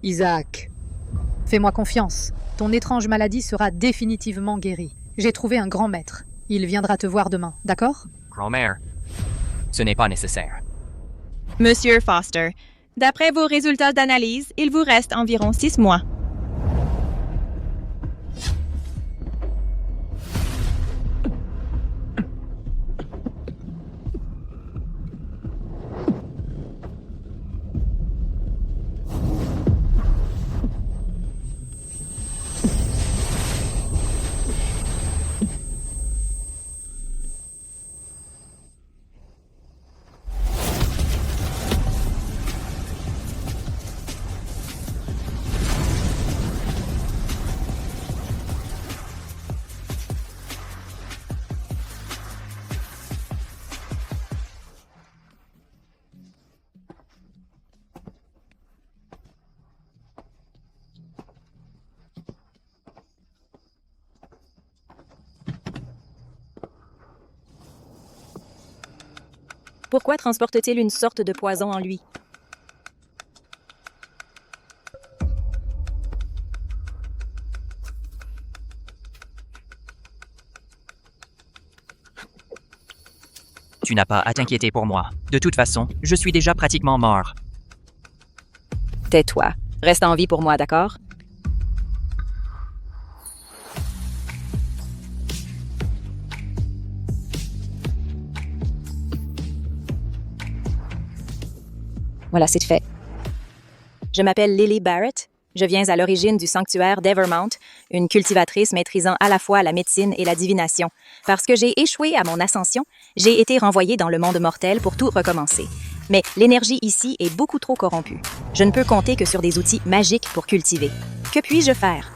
Isaac, fais-moi confiance. Ton étrange maladie sera définitivement guérie. J'ai trouvé un grand maître. Il viendra te voir demain, d'accord? Grand-mère, ce n'est pas nécessaire. Monsieur Foster, d'après vos résultats d'analyse, il vous reste environ 6 mois. Pourquoi transporte-t-il une sorte de poison en lui? Tu n'as pas à t'inquiéter pour moi. De toute façon, je suis déjà pratiquement mort. Tais-toi. Reste en vie pour moi, d'accord? Voilà, c'est fait. Je m'appelle Lily Barrett. Je viens à l'origine du sanctuaire d'Evermount, une cultivatrice maîtrisant à la fois la médecine et la divination. Parce que j'ai échoué à mon ascension, j'ai été renvoyée dans le monde mortel pour tout recommencer. Mais l'énergie ici est beaucoup trop corrompue. Je ne peux compter que sur des outils magiques pour cultiver. Que puis-je faire?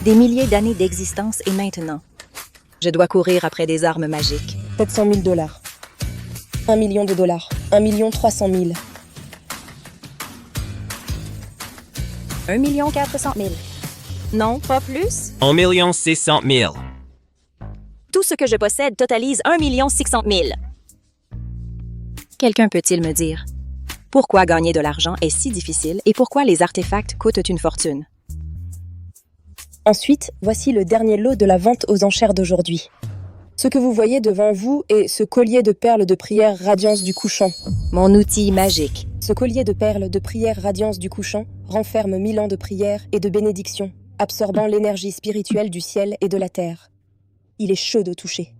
Des milliers d'années d'existence et maintenant, je dois courir après des armes magiques. 700 000 $. 1 million de dollars. 1 300 000. 1 400 000. Non, pas plus? 1 600 000. Tout ce que je possède totalise 1 600 000. Quelqu'un peut-il me dire pourquoi gagner de l'argent est si difficile et pourquoi les artefacts coûtent une fortune? Ensuite, voici le dernier lot de la vente aux enchères d'aujourd'hui. Ce que vous voyez devant vous est ce collier de perles de prière Radiance du couchant. Mon outil magique. Ce collier de perles de prière Radiance du couchant renferme 1000 ans de prière et de bénédiction, absorbant l'énergie spirituelle du ciel et de la terre. Il est chaud de toucher.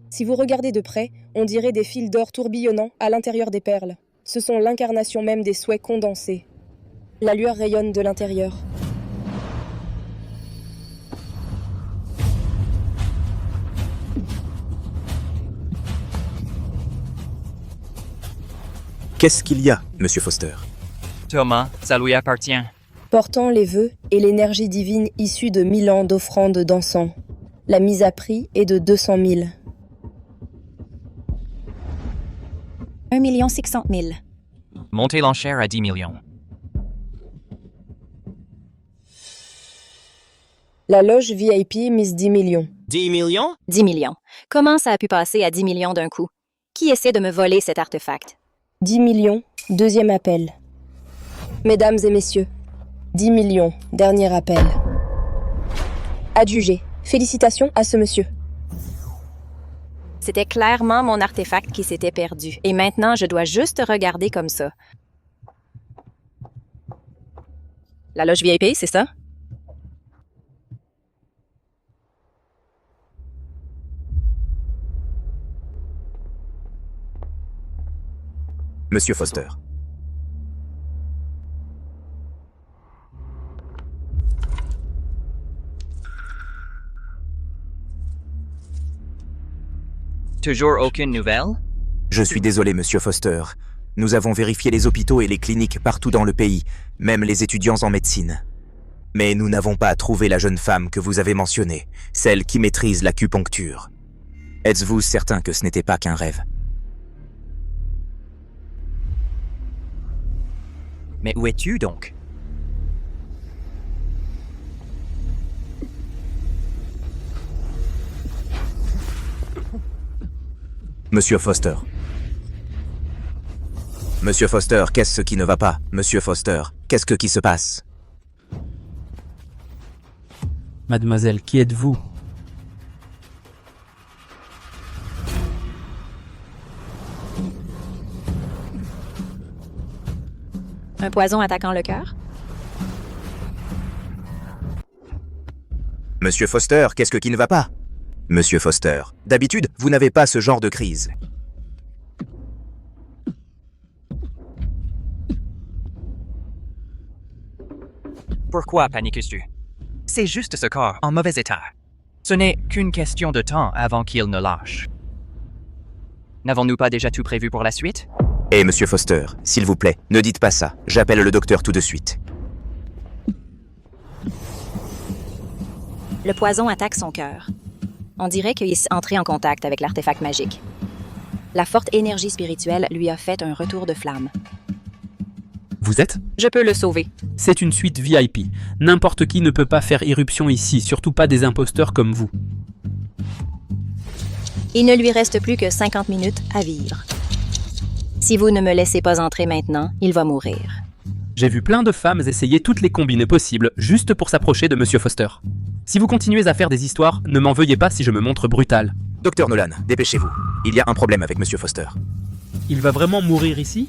Si vous regardez de près, on dirait des fils d'or tourbillonnant à l'intérieur des perles. Ce sont l'incarnation même des souhaits condensés. La lueur rayonne de l'intérieur. Qu'est-ce qu'il y a, Monsieur Foster? Thomas, ça lui appartient. Portant les vœux et l'énergie divine issue de 1000 ans d'offrandes d'encens. La mise à prix est de 200 000. 1 600 000. Montez l'enchère à 10 millions. La loge VIP mise 10 millions. 10 millions? 10 millions. Comment ça a pu passer à 10 millions d'un coup? Qui essaie de me voler cet artefact? 10 millions, deuxième appel. Mesdames et messieurs, 10 millions, dernier appel. Adjugé. Félicitations à ce monsieur. C'était clairement mon artefact qui s'était perdu. Et maintenant, je dois juste regarder comme ça. La loge VIP, c'est ça? Monsieur Foster. Toujours aucune nouvelle? Je suis désolé, Monsieur Foster. Nous avons vérifié les hôpitaux et les cliniques partout dans le pays, même les étudiants en médecine. Mais nous n'avons pas trouvé la jeune femme que vous avez mentionnée, celle qui maîtrise l'acupuncture. Êtes-vous certain que ce n'était pas qu'un rêve? Mais où es-tu donc? Monsieur Foster. Monsieur Foster, qu'est-ce qui ne va pas? Monsieur Foster, qu'est-ce qui se passe? Mademoiselle, qui êtes-vous? Un poison attaquant le cœur? Monsieur Foster, qu'est-ce qui ne va pas? Monsieur Foster, d'habitude, vous n'avez pas ce genre de crise. Pourquoi paniques-tu? C'est juste ce corps en mauvais état. Ce n'est qu'une question de temps avant qu'il ne lâche. N'avons-nous pas déjà tout prévu pour la suite? Eh, Monsieur Foster, s'il vous plaît, ne dites pas ça. J'appelle le docteur tout de suite. Le poison attaque son cœur. On dirait qu'il est entré en contact avec l'artefact magique. La forte énergie spirituelle lui a fait un retour de flamme. Vous êtes? Je peux le sauver. C'est une suite VIP. N'importe qui ne peut pas faire irruption ici, surtout pas des imposteurs comme vous. Il ne lui reste plus que 50 minutes à vivre. Si vous ne me laissez pas entrer maintenant, il va mourir. J'ai vu plein de femmes essayer toutes les combines possibles juste pour s'approcher de Monsieur Foster. Si vous continuez à faire des histoires, ne m'en veuillez pas si je me montre brutal. Docteur Nolan, dépêchez-vous. Il y a un problème avec Monsieur Foster. Il va vraiment mourir ici?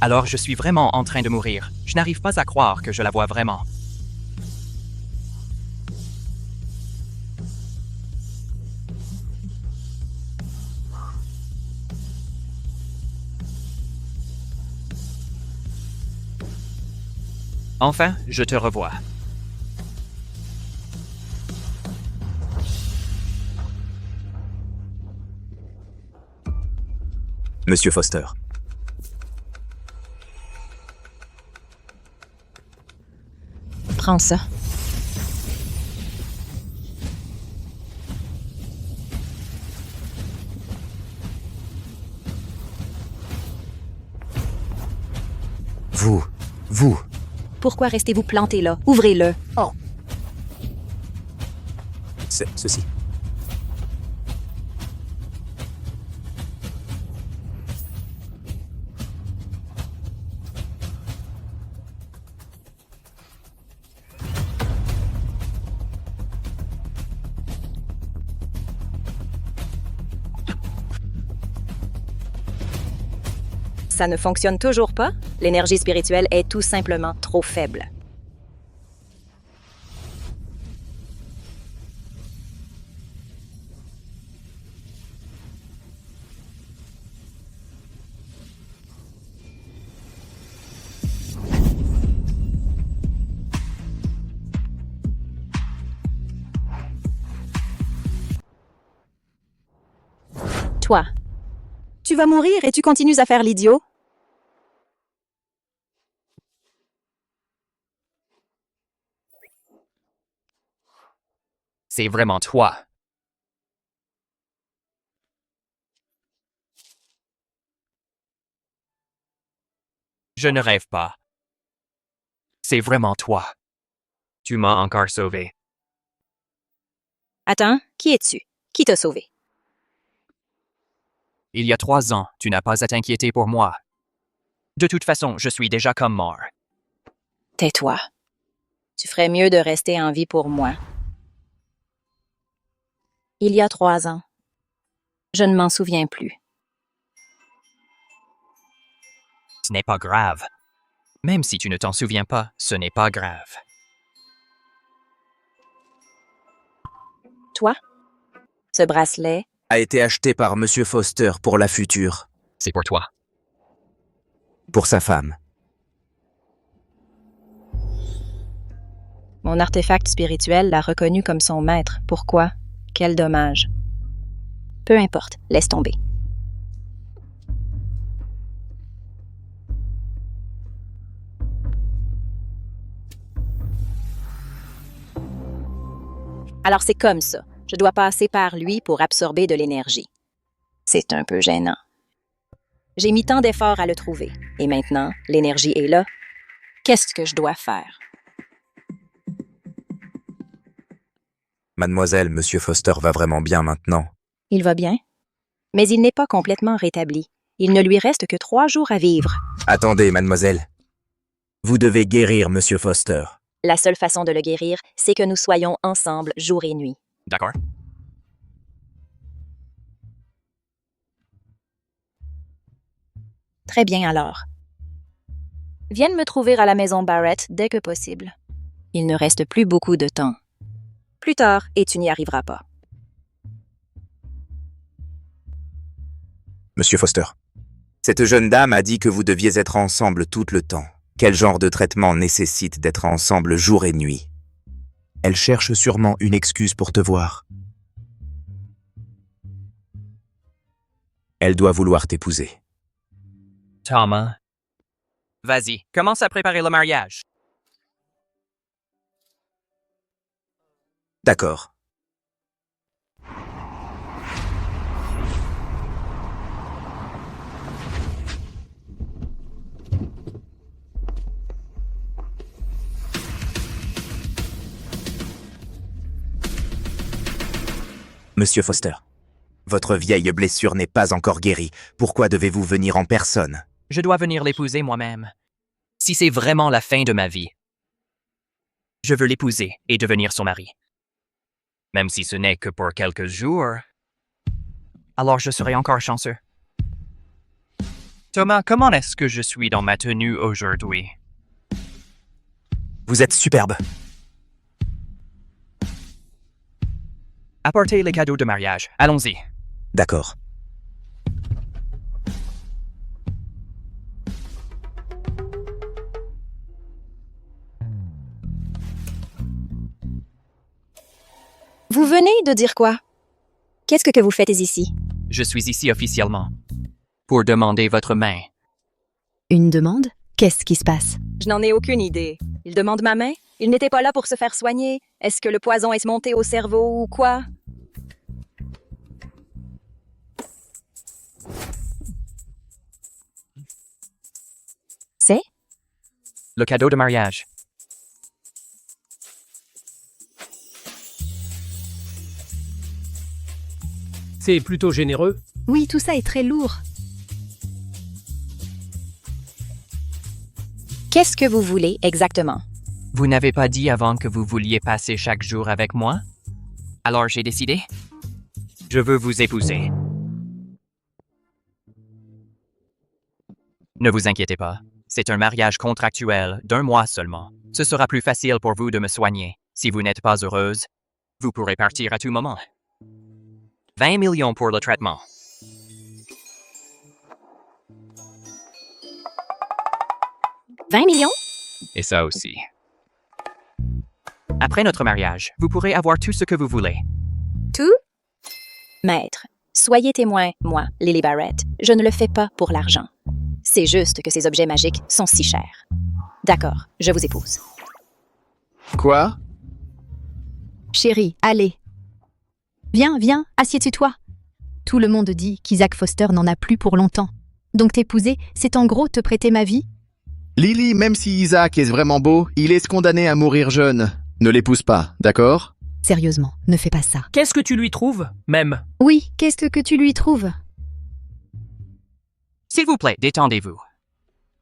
Alors je suis vraiment en train de mourir. Je n'arrive pas à croire que je la vois vraiment. Enfin, je te revois. Monsieur Foster. Prends ça. Vous. Pourquoi restez-vous planté là? Ouvrez-le. Oh. C'est ceci. Ça ne fonctionne toujours pas? L'énergie spirituelle est tout simplement trop faible. Toi, tu vas mourir et tu continues à faire l'idiot? C'est vraiment toi. Je ne rêve pas. C'est vraiment toi. Tu m'as encore sauvé. Attends, qui es-tu? Qui t'a sauvé? Il y a 3 ans, tu n'as pas à t'inquiéter pour moi. De toute façon, je suis déjà comme mort. Tais-toi. Tu ferais mieux de rester en vie pour moi. Il y a 3 ans. Je ne m'en souviens plus. Ce n'est pas grave. Même si tu ne t'en souviens pas, ce n'est pas grave. Toi? Ce bracelet? A été acheté par Monsieur Foster pour la future. C'est pour toi. Pour sa femme. Mon artefact spirituel l'a reconnu comme son maître. Pourquoi? Quel dommage. Peu importe, laisse tomber. Alors c'est comme ça. Je dois passer par lui pour absorber de l'énergie. C'est un peu gênant. J'ai mis tant d'efforts à le trouver. Et maintenant, l'énergie est là. Qu'est-ce que je dois faire? Mademoiselle, Monsieur Foster va vraiment bien maintenant. Il va bien? Mais il n'est pas complètement rétabli. Il ne lui reste que 3 jours à vivre. Attendez, mademoiselle. Vous devez guérir Monsieur Foster. La seule façon de le guérir, c'est que nous soyons ensemble jour et nuit. D'accord? Très bien alors. Viens me trouver à la maison Barrett dès que possible. Il ne reste plus beaucoup de temps. Plus tard, et tu n'y arriveras pas. Monsieur Foster. Cette jeune dame a dit que vous deviez être ensemble tout le temps. Quel genre de traitement nécessite d'être ensemble jour et nuit? Elle cherche sûrement une excuse pour te voir. Elle doit vouloir t'épouser. Thomas. Vas-y, commence à préparer le mariage. D'accord. Monsieur Foster, votre vieille blessure n'est pas encore guérie. Pourquoi devez-vous venir en personne? Je dois venir l'épouser moi-même. Si c'est vraiment la fin de ma vie, je veux l'épouser et devenir son mari. Même si ce n'est que pour quelques jours, alors je serai encore chanceux. Thomas, comment est-ce que je suis dans ma tenue aujourd'hui? Vous êtes superbe. Apportez les cadeaux de mariage. Allons-y. D'accord. Vous venez de dire quoi? Qu'est-ce que vous faites ici? Je suis ici officiellement pour demander votre main. Une demande? Qu'est-ce qui se passe? Je n'en ai aucune idée. Il demande ma main? Il n'était pas là pour se faire soigner? Est-ce que le poison est monté au cerveau ou quoi? C'est? Le cadeau de mariage. C'est plutôt généreux. Oui, tout ça est très lourd. Qu'est-ce que vous voulez exactement? Vous n'avez pas dit avant que vous vouliez passer chaque jour avec moi? Alors j'ai décidé. Je veux vous épouser. Ne vous inquiétez pas. C'est un mariage contractuel d'1 mois seulement. Ce sera plus facile pour vous de me soigner. Si vous n'êtes pas heureuse, vous pourrez partir à tout moment. 20 millions pour le traitement. « 20 millions? Et ça aussi. Après notre mariage, vous pourrez avoir tout ce que vous voulez. Tout? Maître, soyez témoin, moi, Lily Barrett, je ne le fais pas pour l'argent. C'est juste que ces objets magiques sont si chers. D'accord, je vous épouse. Quoi? Chérie, allez. Viens, viens, assieds-toi. Tout le monde dit qu'Isaac Foster n'en a plus pour longtemps. Donc t'épouser, c'est en gros te prêter ma vie? Lily, même si Isaac est vraiment beau, il est condamné à mourir jeune. Ne l'épouse pas, d'accord? Sérieusement, ne fais pas ça. Qu'est-ce que tu lui trouves, même? Oui, qu'est-ce que tu lui trouves? S'il vous plaît, détendez-vous.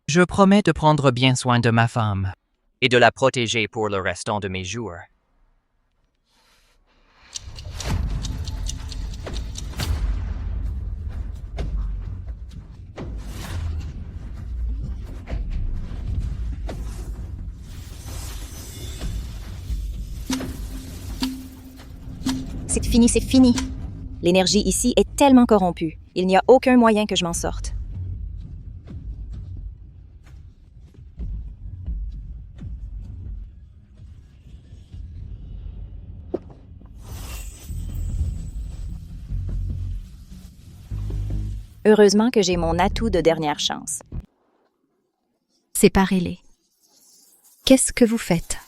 Je promets de prendre bien soin de ma femme et de la protéger pour le restant de mes jours. C'est fini, c'est fini. L'énergie ici est tellement corrompue. Il n'y a aucun moyen que je m'en sorte. Heureusement que j'ai mon atout de dernière chance. Séparez-les. Qu'est-ce que vous faites?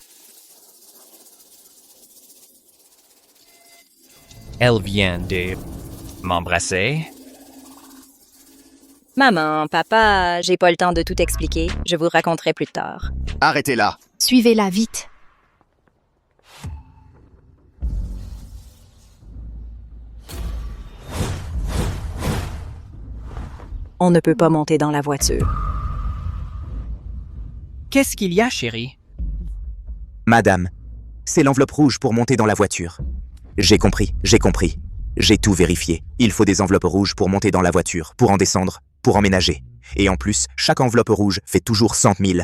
Elle vient de m'embrasser. Maman, papa, j'ai pas le temps de tout expliquer. Je vous raconterai plus tard. Arrêtez-la. Suivez-la vite. On ne peut pas monter dans la voiture. Qu'est-ce qu'il y a, chérie? Madame, c'est l'enveloppe rouge pour monter dans la voiture. J'ai compris. J'ai tout vérifié. Il faut des enveloppes rouges pour monter dans la voiture, pour en descendre, pour emménager. Et en plus, chaque enveloppe rouge fait toujours 100 000.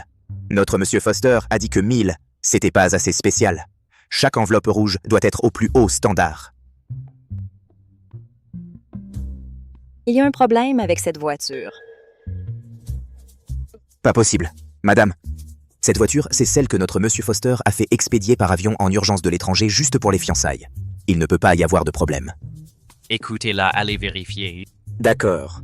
Notre monsieur Foster a dit que 1000, c'était pas assez spécial. Chaque enveloppe rouge doit être au plus haut standard. Il y a un problème avec cette voiture. Pas possible. Madame, cette voiture, c'est celle que notre monsieur Foster a fait expédier par avion en urgence de l'étranger juste pour les fiançailles. Il ne peut pas y avoir de problème. Écoutez-la, allez vérifier. D'accord.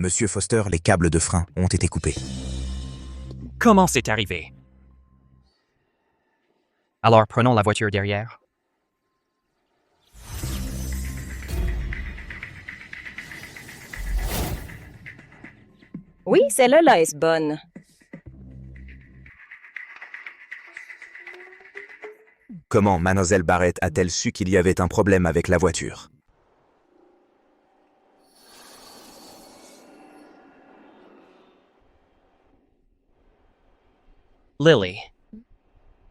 Monsieur Foster, les câbles de frein ont été coupés. Comment c'est arrivé? Alors, prenons la voiture derrière. Oui, celle-là est bonne. Comment Mademoiselle Barrett a-t-elle su qu'il y avait un problème avec la voiture? Lily.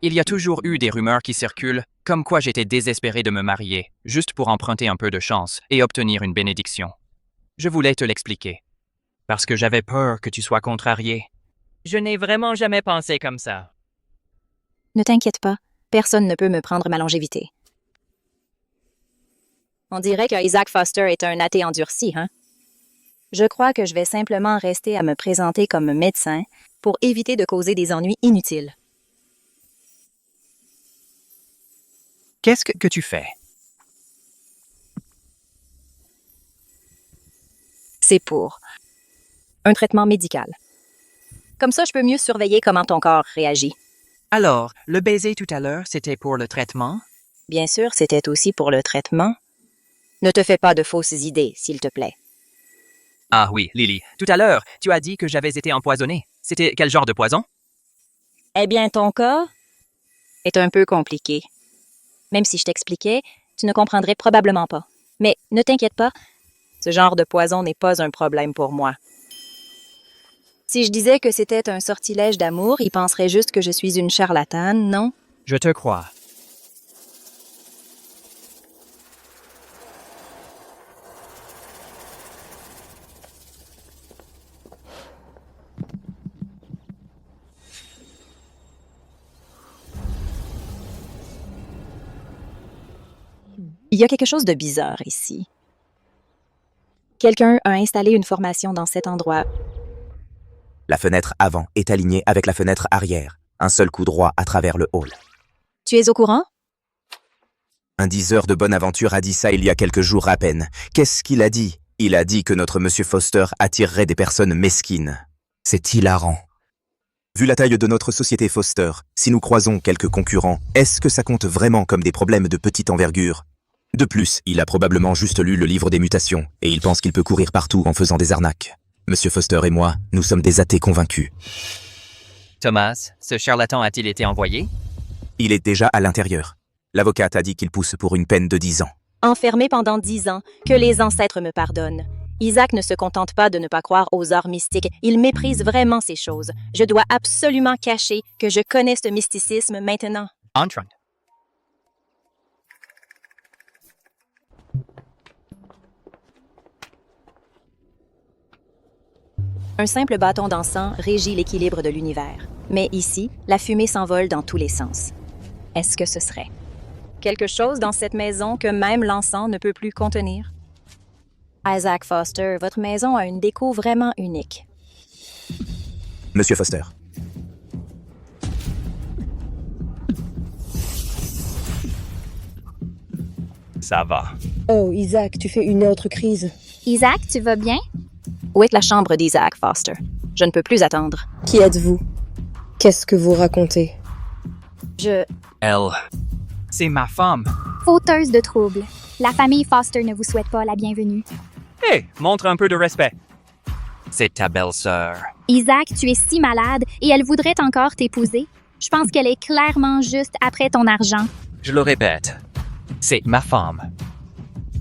Il y a toujours eu des rumeurs qui circulent, comme quoi j'étais désespéré de me marier, juste pour emprunter un peu de chance et obtenir une bénédiction. Je voulais te l'expliquer. Parce que j'avais peur que tu sois contrarié. Je n'ai vraiment jamais pensé comme ça. Ne t'inquiète pas, personne ne peut me prendre ma longévité. On dirait que Isaac Foster est un athée endurci, hein? Je crois que je vais simplement rester à me présenter comme médecin pour éviter de causer des ennuis inutiles. Qu'est-ce que tu fais? C'est pour un traitement médical. Comme ça, je peux mieux surveiller comment ton corps réagit. Alors, le baiser tout à l'heure, c'était pour le traitement? Bien sûr, c'était aussi pour le traitement. Ne te fais pas de fausses idées, s'il te plaît. Ah oui, Lily. Tout à l'heure, tu as dit que j'avais été empoisonné. C'était quel genre de poison? Eh bien, ton cas est un peu compliqué. Même si je t'expliquais, tu ne comprendrais probablement pas. Mais ne t'inquiète pas, ce genre de poison n'est pas un problème pour moi. Si je disais que c'était un sortilège d'amour, il penserait juste que je suis une charlatane, non? Je te crois. Il y a quelque chose de bizarre ici. Quelqu'un a installé une formation dans cet endroit. La fenêtre avant est alignée avec la fenêtre arrière. Un seul coup droit à travers le hall. Tu es au courant? Un diseur de bonne aventure a dit ça il y a quelques jours à peine. Qu'est-ce qu'il a dit? Il a dit que notre monsieur Foster attirerait des personnes mesquines. C'est hilarant. Vu la taille de notre société Foster, si nous croisons quelques concurrents, est-ce que ça compte vraiment comme des problèmes de petite envergure? De plus, il a probablement juste lu le livre des mutations, et il pense qu'il peut courir partout en faisant des arnaques. Monsieur Foster et moi, nous sommes des athées convaincus. Thomas, ce charlatan a-t-il été envoyé? Il est déjà à l'intérieur. L'avocate a dit qu'il pousse pour une peine de 10 ans. Enfermé pendant 10 ans, que les ancêtres me pardonnent. Isaac ne se contente pas de ne pas croire aux arts mystiques, il méprise vraiment ces choses. Je dois absolument cacher que je connais ce mysticisme maintenant. Entrons. Un simple bâton d'encens régit l'équilibre de l'univers. Mais ici, la fumée s'envole dans tous les sens. Est-ce que ce serait quelque chose dans cette maison que même l'encens ne peut plus contenir? Isaac Foster, votre maison a une déco vraiment unique. Monsieur Foster. Ça va. Oh, Isaac, tu fais une autre crise. Isaac, tu vas bien? Où est la chambre d'Isaac Foster? Je ne peux plus attendre. Qui êtes-vous? Qu'est-ce que vous racontez? Elle. C'est ma femme. Fauteuse de troubles. La famille Foster ne vous souhaite pas la bienvenue. Hé, montre un peu de respect. C'est ta belle-sœur. Isaac, tu es si malade et elle voudrait encore t'épouser. Je pense qu'elle est clairement juste après ton argent. Je le répète, c'est ma femme.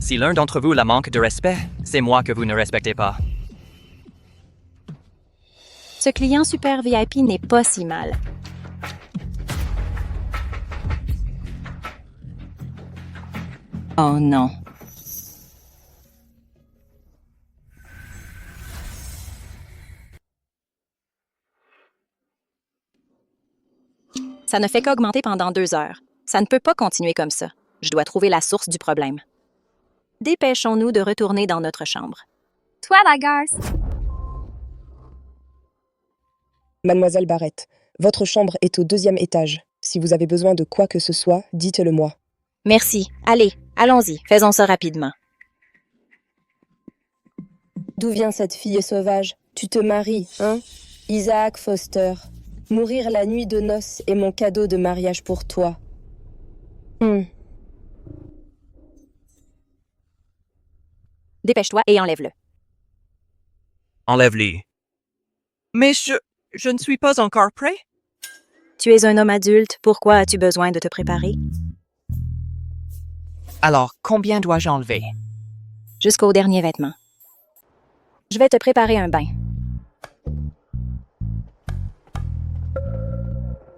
Si l'un d'entre vous la manque de respect, c'est moi que vous ne respectez pas. Ce client super VIP n'est pas si mal. Oh non. Ça ne fait qu'augmenter pendant 2 heures. Ça ne peut pas continuer comme ça. Je dois trouver la source du problème. Dépêchons-nous de retourner dans notre chambre. Toi, la garce. Mademoiselle Barrett, votre chambre est au 2e étage. Si vous avez besoin de quoi que ce soit, dites-le moi. Merci. Allez, allons-y. Faisons ça rapidement. D'où vient cette fille sauvage? Tu te maries, hein? Isaac Foster. Mourir la nuit de noces est mon cadeau de mariage pour toi. Dépêche-toi et enlève-le. Enlève-les. Mais je ne suis pas encore prêt. Tu es un homme adulte. Pourquoi as-tu besoin de te préparer? Alors, combien dois-je enlever? Jusqu'au dernier vêtement. Je vais te préparer un bain.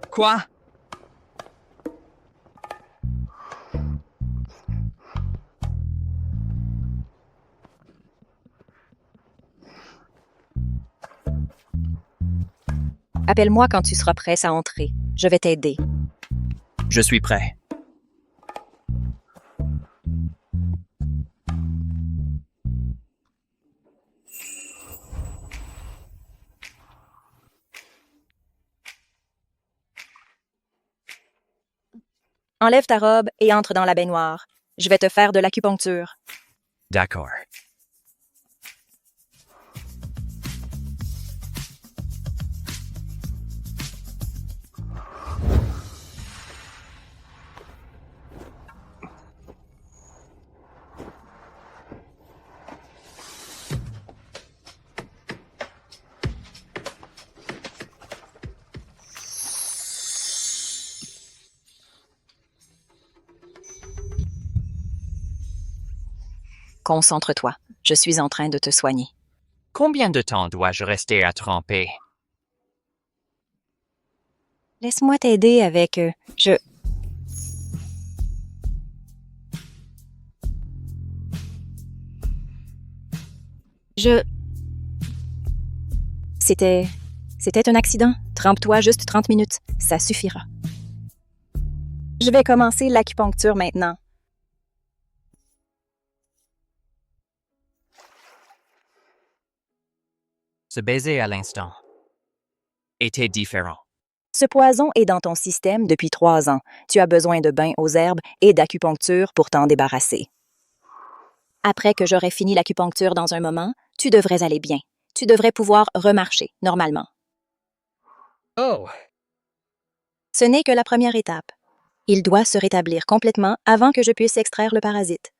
Quoi? Appelle-moi quand tu seras prêt à entrer. Je vais t'aider. Je suis prêt. Enlève ta robe et entre dans la baignoire. Je vais te faire de l'acupuncture. D'accord. Concentre-toi. Je suis en train de te soigner. Combien de temps dois-je rester à tremper? Laisse-moi t'aider avec... C'était un accident. Trempe-toi juste 30 minutes. Ça suffira. Je vais commencer l'acupuncture maintenant. Ce baiser à l'instant était différent. Ce poison est dans ton système depuis 3 ans. Tu as besoin de bains aux herbes et d'acupuncture pour t'en débarrasser. Après que j'aurai fini l'acupuncture dans un moment, tu devrais aller bien. Tu devrais pouvoir remarcher normalement. Oh, Ce n'est que la première étape. Il doit se rétablir complètement avant que je puisse extraire le parasite.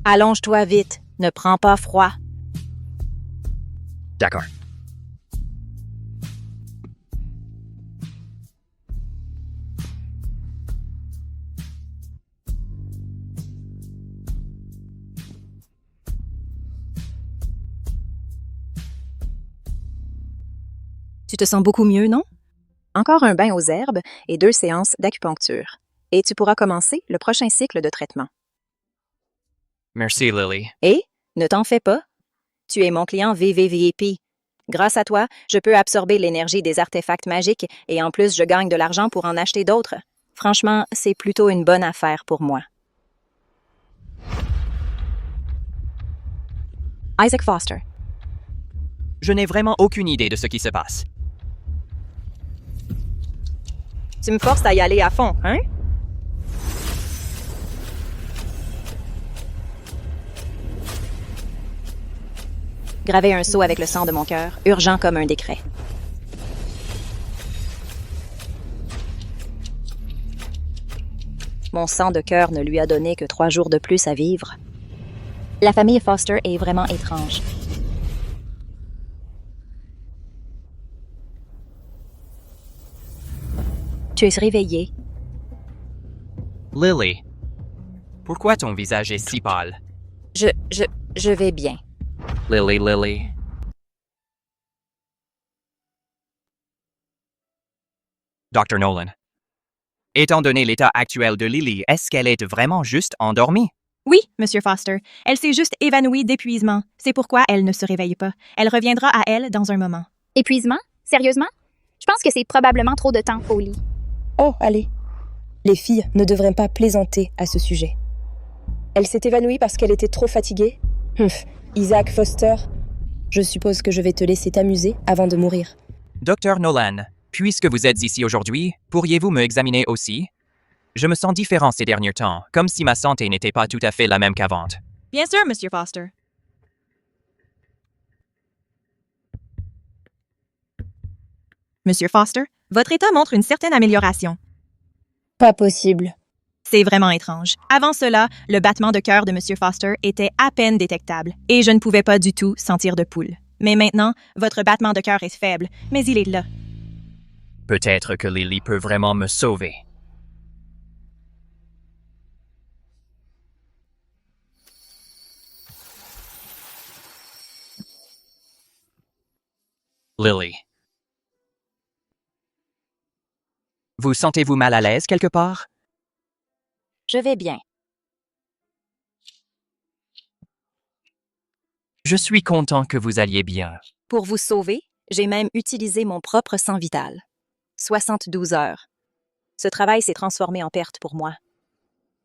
Allonge-toi vite. Ne prends pas froid. D'accord. Tu te sens beaucoup mieux, non? Encore un bain aux herbes et 2 séances d'acupuncture. Et tu pourras commencer le prochain cycle de traitement. Merci, Lily. Et, ne t'en fais pas. Tu es mon client VVVIP. Grâce à toi, je peux absorber l'énergie des artefacts magiques et en plus, je gagne de l'argent pour en acheter d'autres. Franchement, c'est plutôt une bonne affaire pour moi. Isaac Foster. Je n'ai vraiment aucune idée de ce qui se passe. Tu me forces à y aller à fond, hein? Graver un sceau avec le sang de mon cœur, urgent comme un décret. Mon sang de cœur ne lui a donné que 3 jours de plus à vivre. La famille Foster est vraiment étrange. Tu es réveillée. Lily, pourquoi ton visage est si pâle? Je vais bien. Lily. Dr. Nolan. Étant donné l'état actuel de Lily, est-ce qu'elle est vraiment juste endormie? Oui, Monsieur Foster. Elle s'est juste évanouie d'épuisement. C'est pourquoi elle ne se réveille pas. Elle reviendra à elle dans un moment. Épuisement? Sérieusement? Je pense que c'est probablement trop de temps au lit. Oh, allez. Les filles ne devraient pas plaisanter à ce sujet. Elle s'est évanouie parce qu'elle était trop fatiguée? Isaac Foster, je suppose que je vais te laisser t'amuser avant de mourir. Dr. Nolan, puisque vous êtes ici aujourd'hui, pourriez-vous me examiner aussi? Je me sens différent ces derniers temps, comme si ma santé n'était pas tout à fait la même qu'avant. Bien sûr, Monsieur Foster. Monsieur Foster, votre état montre une certaine amélioration. Pas possible. C'est vraiment étrange. Avant cela, le battement de cœur de Monsieur Foster était à peine détectable et je ne pouvais pas du tout sentir de pouls. Mais maintenant, votre battement de cœur est faible, mais il est là. Peut-être que Lily peut vraiment me sauver. Lily. Vous sentez-vous mal à l'aise quelque part? Je vais bien. Je suis content que vous alliez bien. Pour vous sauver, j'ai même utilisé mon propre sang vital. 72 heures. Ce travail s'est transformé en perte pour moi.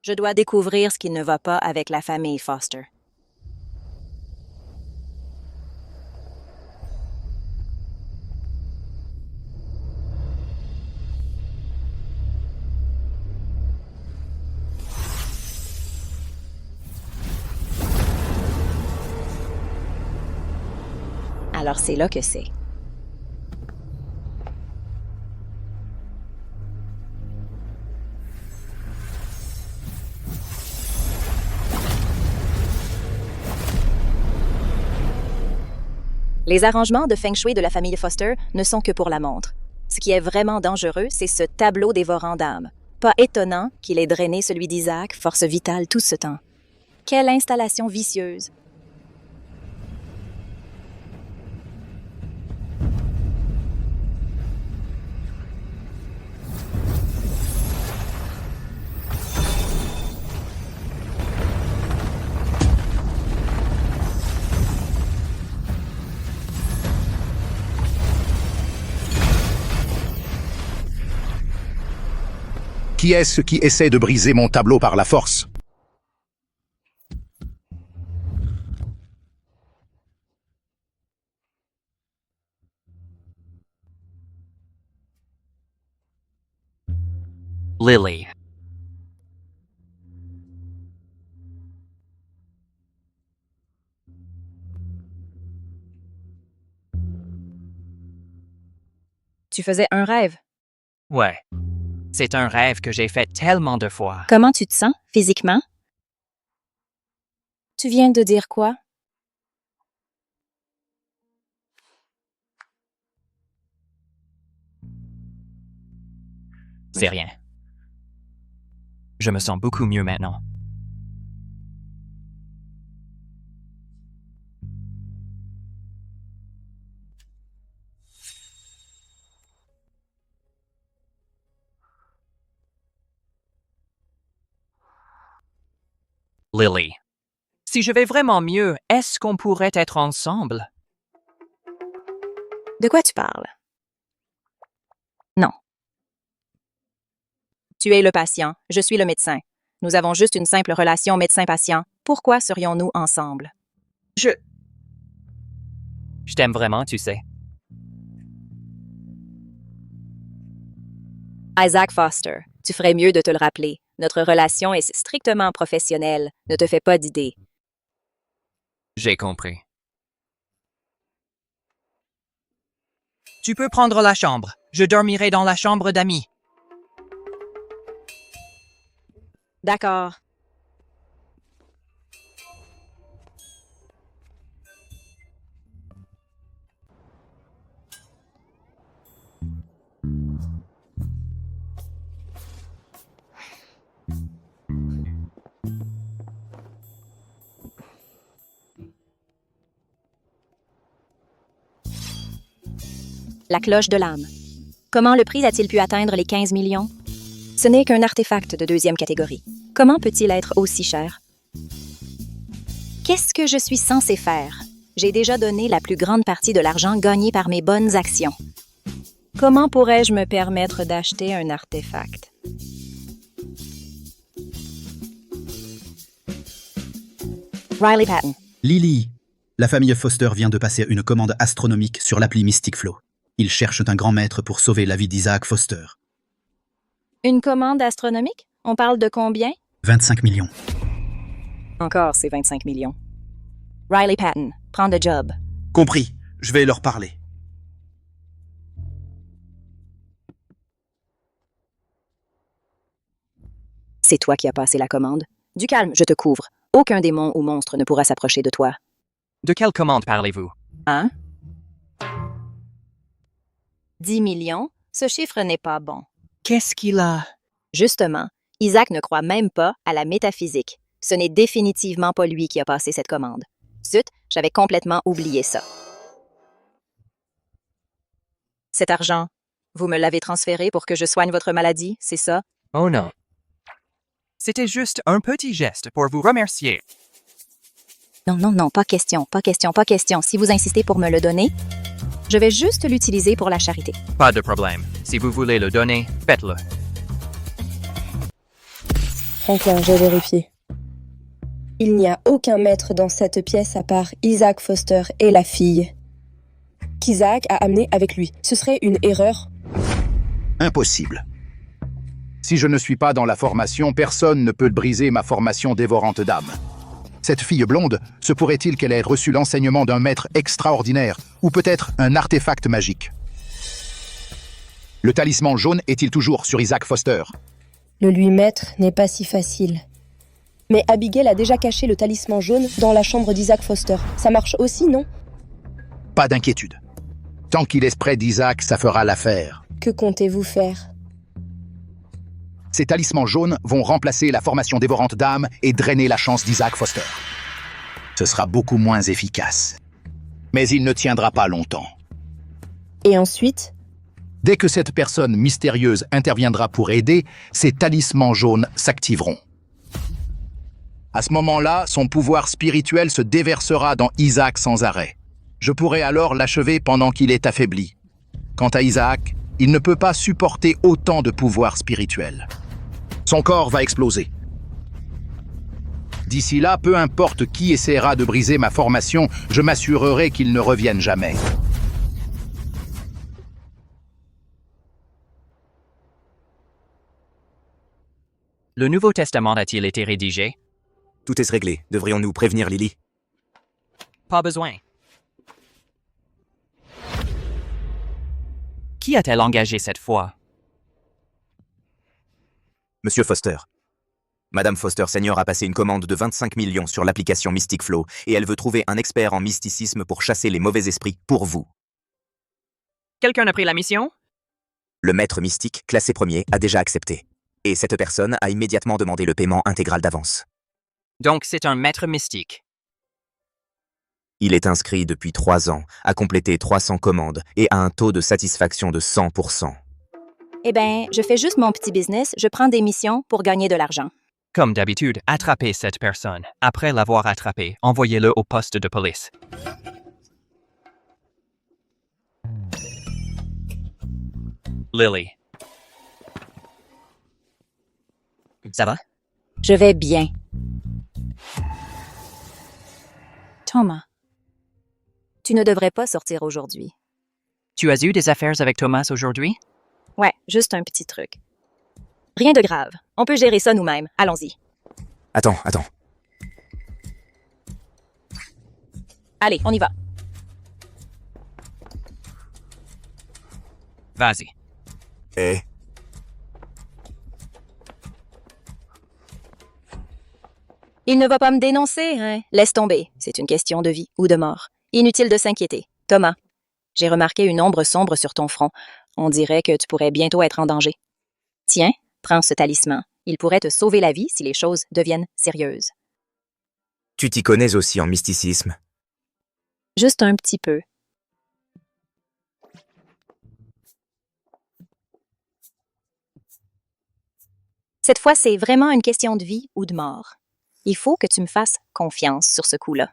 Je dois découvrir ce qui ne va pas avec la famille Foster. Alors c'est là que c'est. Les arrangements de Feng Shui de la famille Foster ne sont que pour la montre. Ce qui est vraiment dangereux, c'est ce tableau dévorant d'âmes. Pas étonnant qu'il ait drainé celui d'Isaac, force vitale, tout ce temps. Quelle installation vicieuse! Qui est-ce qui essaie de briser mon tableau par la force? Lily. Tu faisais un rêve. Ouais. C'est un rêve que j'ai fait tellement de fois. Comment tu te sens, physiquement? Tu viens de dire quoi? C'est rien. Je me sens beaucoup mieux maintenant. Lily. Si je vais vraiment mieux, est-ce qu'on pourrait être ensemble? De quoi tu parles? Non. Tu es le patient, je suis le médecin. Nous avons juste une simple relation médecin-patient. Pourquoi serions-nous ensemble? Je t'aime vraiment, tu sais. Isaac Foster, tu ferais mieux de te le rappeler. Notre relation est strictement professionnelle. Ne te fais pas d'idées. J'ai compris. Tu peux prendre la chambre. Je dormirai dans la chambre d'amis. D'accord. La cloche de l'âme. Comment le prix a-t-il pu atteindre les 15 millions? Ce n'est qu'un artefact de deuxième catégorie. Comment peut-il être aussi cher? Qu'est-ce que je suis censé faire? J'ai déjà donné la plus grande partie de l'argent gagné par mes bonnes actions. Comment pourrais-je me permettre d'acheter un artefact? Riley Patton. Lily, la famille Foster vient de passer une commande astronomique sur l'appli Mystic Flow. Ils cherchent un grand maître pour sauver la vie d'Isaac Foster. Une commande astronomique? On parle de combien? 25 millions. Encore ces 25 millions. Riley Patton, prends le job. Compris, je vais leur parler. C'est toi qui as passé la commande. Du calme, je te couvre. Aucun démon ou monstre ne pourra s'approcher de toi. De quelle commande parlez-vous? Hein? 10 millions? Ce chiffre n'est pas bon. Qu'est-ce qu'il a? Justement, Isaac ne croit même pas à la métaphysique. Ce n'est définitivement pas lui qui a passé cette commande. Zut, j'avais complètement oublié ça. Cet argent, vous me l'avez transféré pour que je soigne votre maladie, c'est ça? Oh non. C'était juste un petit geste pour vous remercier. Non, pas question, pas question, pas question. Si vous insistez pour me le donner, je vais juste l'utiliser pour la charité. Pas de problème. Si vous voulez le donner, faites-le. Franklin, j'ai vérifié. Il n'y a aucun maître dans cette pièce à part Isaac Foster et la fille qu'Isaac a amenée avec lui. Ce serait une erreur? Impossible. Si je ne suis pas dans la formation, personne ne peut briser ma formation dévorante d'âme. Cette fille blonde, se pourrait-il qu'elle ait reçu l'enseignement d'un maître extraordinaire, ou peut-être un artefact magique? Le talisman jaune est-il toujours sur Isaac Foster? Le lui mettre n'est pas si facile. Mais Abigail a déjà caché le talisman jaune dans la chambre d'Isaac Foster. Ça marche aussi, non? Pas d'inquiétude. Tant qu'il est près d'Isaac, ça fera l'affaire. Que comptez-vous faire? Ces talismans jaunes vont remplacer la formation dévorante d'âme et drainer la chance d'Isaac Foster. Ce sera beaucoup moins efficace. Mais il ne tiendra pas longtemps. Et ensuite? Dès que cette personne mystérieuse interviendra pour aider, ces talismans jaunes s'activeront. À ce moment-là, son pouvoir spirituel se déversera dans Isaac sans arrêt. Je pourrai alors l'achever pendant qu'il est affaibli. Quant à Isaac, il ne peut pas supporter autant de pouvoir spirituel. Son corps va exploser. D'ici là, peu importe qui essaiera de briser ma formation, je m'assurerai qu'il ne revienne jamais. Le Nouveau Testament a-t-il été rédigé? Tout est réglé. Devrions-nous prévenir Lily? Pas besoin. Qui a-t-elle engagé cette fois? Monsieur Foster. Madame Foster Senior a passé une commande de 25 millions sur l'application Mystic Flow et elle veut trouver un expert en mysticisme pour chasser les mauvais esprits pour vous. Quelqu'un a pris la mission? Le maître mystique, classé premier, a déjà accepté. Et cette personne a immédiatement demandé le paiement intégral d'avance. Donc c'est un maître mystique. Il est inscrit depuis 3 ans, a complété 300 commandes et a un taux de satisfaction de 100%. Eh bien, je fais juste mon petit business, je prends des missions pour gagner de l'argent. Comme d'habitude, attrapez cette personne. Après l'avoir attrapé, envoyez-le au poste de police. Lily. Ça va? Je vais bien. Thomas, tu ne devrais pas sortir aujourd'hui. Tu as eu des affaires avec Thomas aujourd'hui? Ouais, juste un petit truc. Rien de grave. On peut gérer ça nous-mêmes. Allons-y. Attends. Allez, on y va. Vas-y. Eh, Il ne va pas me dénoncer, hein? Laisse tomber. C'est une question de vie ou de mort. Inutile de s'inquiéter. Thomas, j'ai remarqué une ombre sombre sur ton front. On dirait que tu pourrais bientôt être en danger. Tiens, prends ce talisman. Il pourrait te sauver la vie si les choses deviennent sérieuses. tu t'y connais aussi en mysticisme. Juste un petit peu. Cette fois, c'est vraiment une question de vie ou de mort. Il faut que tu me fasses confiance sur ce coup-là.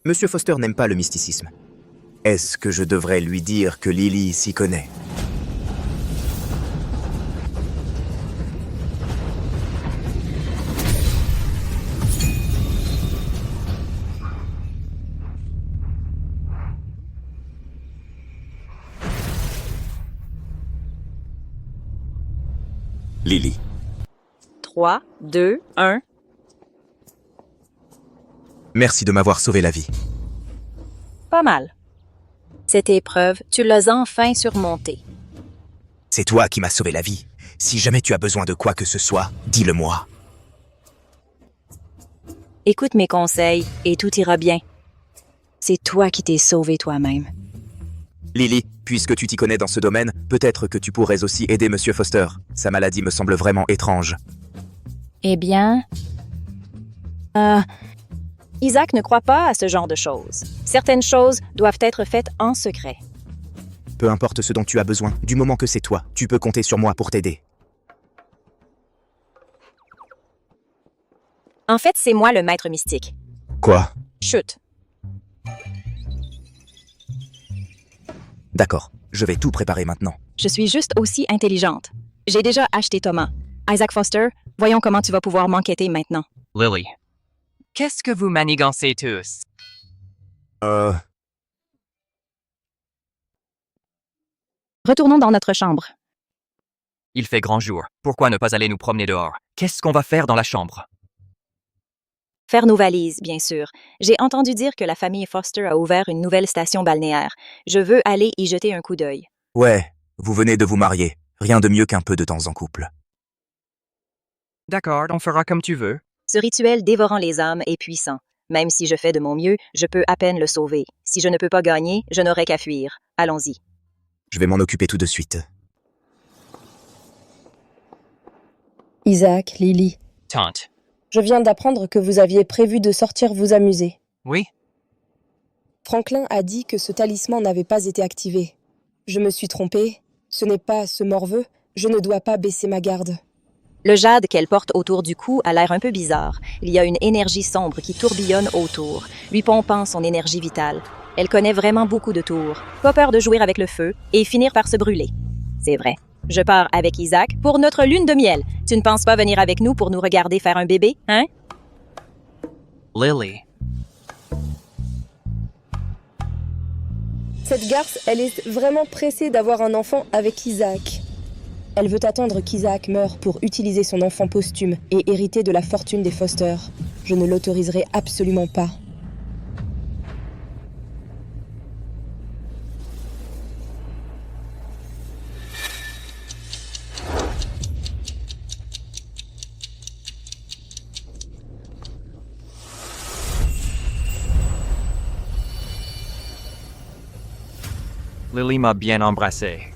Monsieur Foster n'aime pas le mysticisme. Est-ce que je devrais lui dire que Lily s'y connaît? Lily. 3, 2, 1. Merci de m'avoir sauvé la vie. Pas mal. Cette épreuve, tu l'as enfin surmontée. C'est toi qui m'as sauvé la vie. Si jamais tu as besoin de quoi que ce soit, dis-le-moi. Écoute mes conseils et tout ira bien. C'est toi qui t'es sauvé toi-même. Lily, puisque tu t'y connais dans ce domaine, peut-être que tu pourrais aussi aider Monsieur Foster. Sa maladie me semble vraiment étrange. Eh bien... Isaac ne croit pas à ce genre de choses. Certaines choses doivent être faites en secret. Peu importe ce dont tu as besoin, du moment que c'est toi, tu peux compter sur moi pour t'aider. En fait, c'est moi le maître mystique. Quoi? Chut. D'accord, je vais tout préparer maintenant. Je suis juste aussi intelligente. J'ai déjà acheté Thomas. Isaac Foster, voyons comment tu vas pouvoir m'enquêter maintenant. Lily. Qu'est-ce que vous manigancez tous? Retournons dans notre chambre. Il fait grand jour. Pourquoi ne pas aller nous promener dehors? Qu'est-ce qu'on va faire dans la chambre? Faire nos valises, bien sûr. J'ai entendu dire que la famille Foster a ouvert une nouvelle station balnéaire. Je veux aller y jeter un coup d'œil. Ouais, vous venez de vous marier. Rien de mieux qu'un peu de temps en couple. D'accord, on fera comme tu veux. Ce rituel dévorant les âmes est puissant. Même si je fais de mon mieux, je peux à peine le sauver. Si je ne peux pas gagner, je n'aurai qu'à fuir. Allons-y. Je vais m'en occuper tout de suite. Isaac, Lily, Tante. je viens d'apprendre que vous aviez prévu de sortir vous amuser. Oui? Franklin a dit que ce talisman n'avait pas été activé. Je me suis trompée. Ce n'est pas ce morveux. Je ne dois pas baisser ma garde. Le jade qu'elle porte autour du cou a l'air un peu bizarre. Il y a une énergie sombre qui tourbillonne autour, lui pompant son énergie vitale. Elle connaît vraiment beaucoup de tours. Pas peur de jouer avec le feu et finir par se brûler. C'est vrai. Je pars avec Isaac pour notre lune de miel. Tu ne penses pas venir avec nous pour nous regarder faire un bébé, hein? Lily. Cette garce, elle est vraiment pressée d'avoir un enfant avec Isaac. Elle veut attendre qu'Isaac meure pour utiliser son enfant posthume et hériter de la fortune des Foster. Je ne l'autoriserai absolument pas. Lily m'a bien embrassé.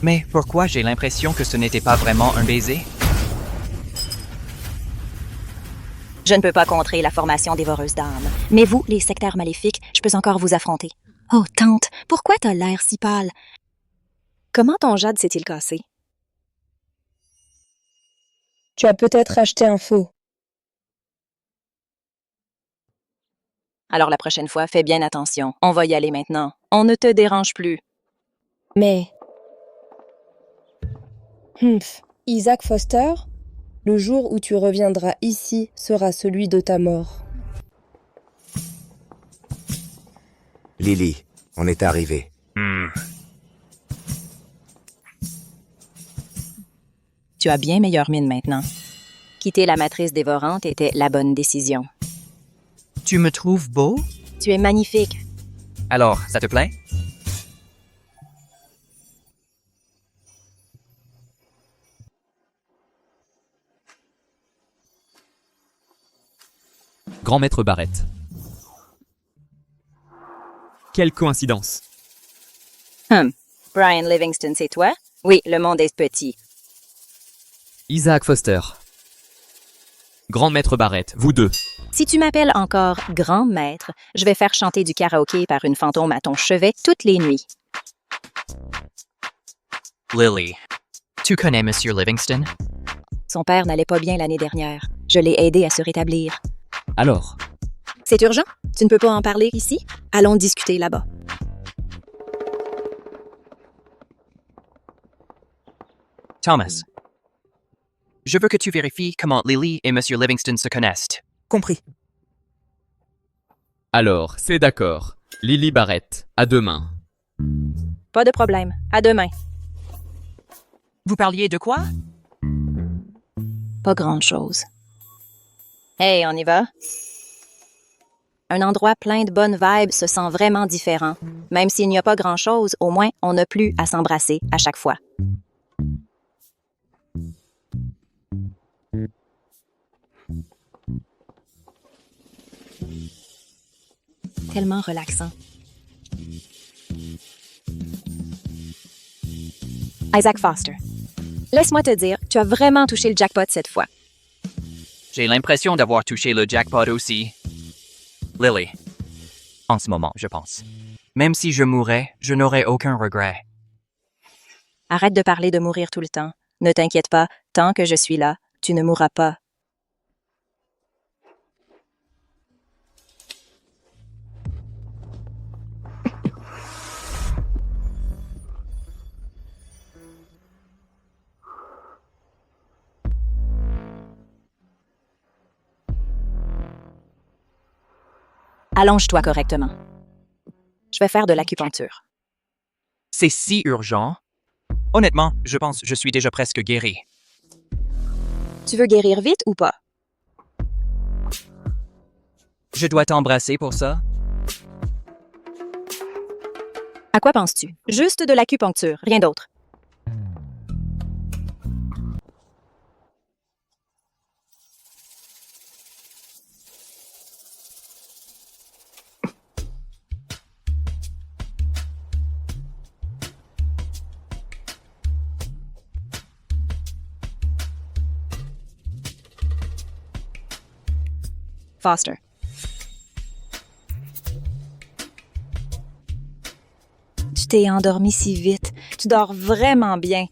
Mais pourquoi j'ai l'impression que ce n'était pas vraiment un baiser? Je ne peux pas contrer la formation dévoreuse d'âmes. Mais vous, les sectaires maléfiques, je peux encore vous affronter. Oh, tante, pourquoi t'as l'air si pâle? Comment ton jade s'est-il cassé? Tu as peut-être acheté un faux. Alors la prochaine fois, fais bien attention. On va y aller maintenant. On ne te dérange plus. Mais... Isaac Foster, le jour où tu reviendras ici sera celui de ta mort. Lily, on est arrivé. Tu as bien meilleure mine maintenant. Quitter la matrice dévorante était la bonne décision. Tu me trouves beau? Tu es magnifique. Alors, ça te plaît? Grand maître Barrett. Quelle coïncidence. Brian Livingston, c'est toi? Oui, le monde est petit. Isaac Foster. Grand maître Barrett, vous deux. Si tu m'appelles encore grand maître, je vais faire chanter du karaoké par une fantôme à ton chevet toutes les nuits. Lily, tu connais Monsieur Livingston? Son père n'allait pas bien l'année dernière. Je l'ai aidé à se rétablir. Alors, C'est urgent? Tu ne peux pas en parler ici? Allons discuter là-bas. Thomas, je veux que tu vérifies comment Lily et Monsieur Livingston se connaissent. Compris. alors, c'est d'accord. Lily Barrett, à demain. Pas de problème. À demain. Vous parliez de quoi? Pas grand-chose. Hey, on y va? Un endroit plein de bonnes vibes se sent vraiment différent. Même s'il n'y a pas grand-chose, au moins, on n'a plus à s'embrasser à chaque fois. Tellement relaxant. Isaac Foster. Laisse-moi te dire, tu as vraiment touché le jackpot cette fois. J'ai l'impression d'avoir touché le jackpot aussi. Lily, en ce moment, je pense. Même si je mourais, je n'aurais aucun regret. Arrête de parler de mourir tout le temps. Ne t'inquiète pas, tant que je suis là, tu ne mourras pas. Allonge-toi correctement. Je vais faire de l'acupuncture. C'est si urgent. Honnêtement, je pense que je suis déjà presque guéri. Tu veux guérir vite ou pas? Je dois t'embrasser pour ça? À quoi penses-tu? Juste de l'acupuncture, rien d'autre. Foster. Tu t'es endormi si vite. Tu dors vraiment bien.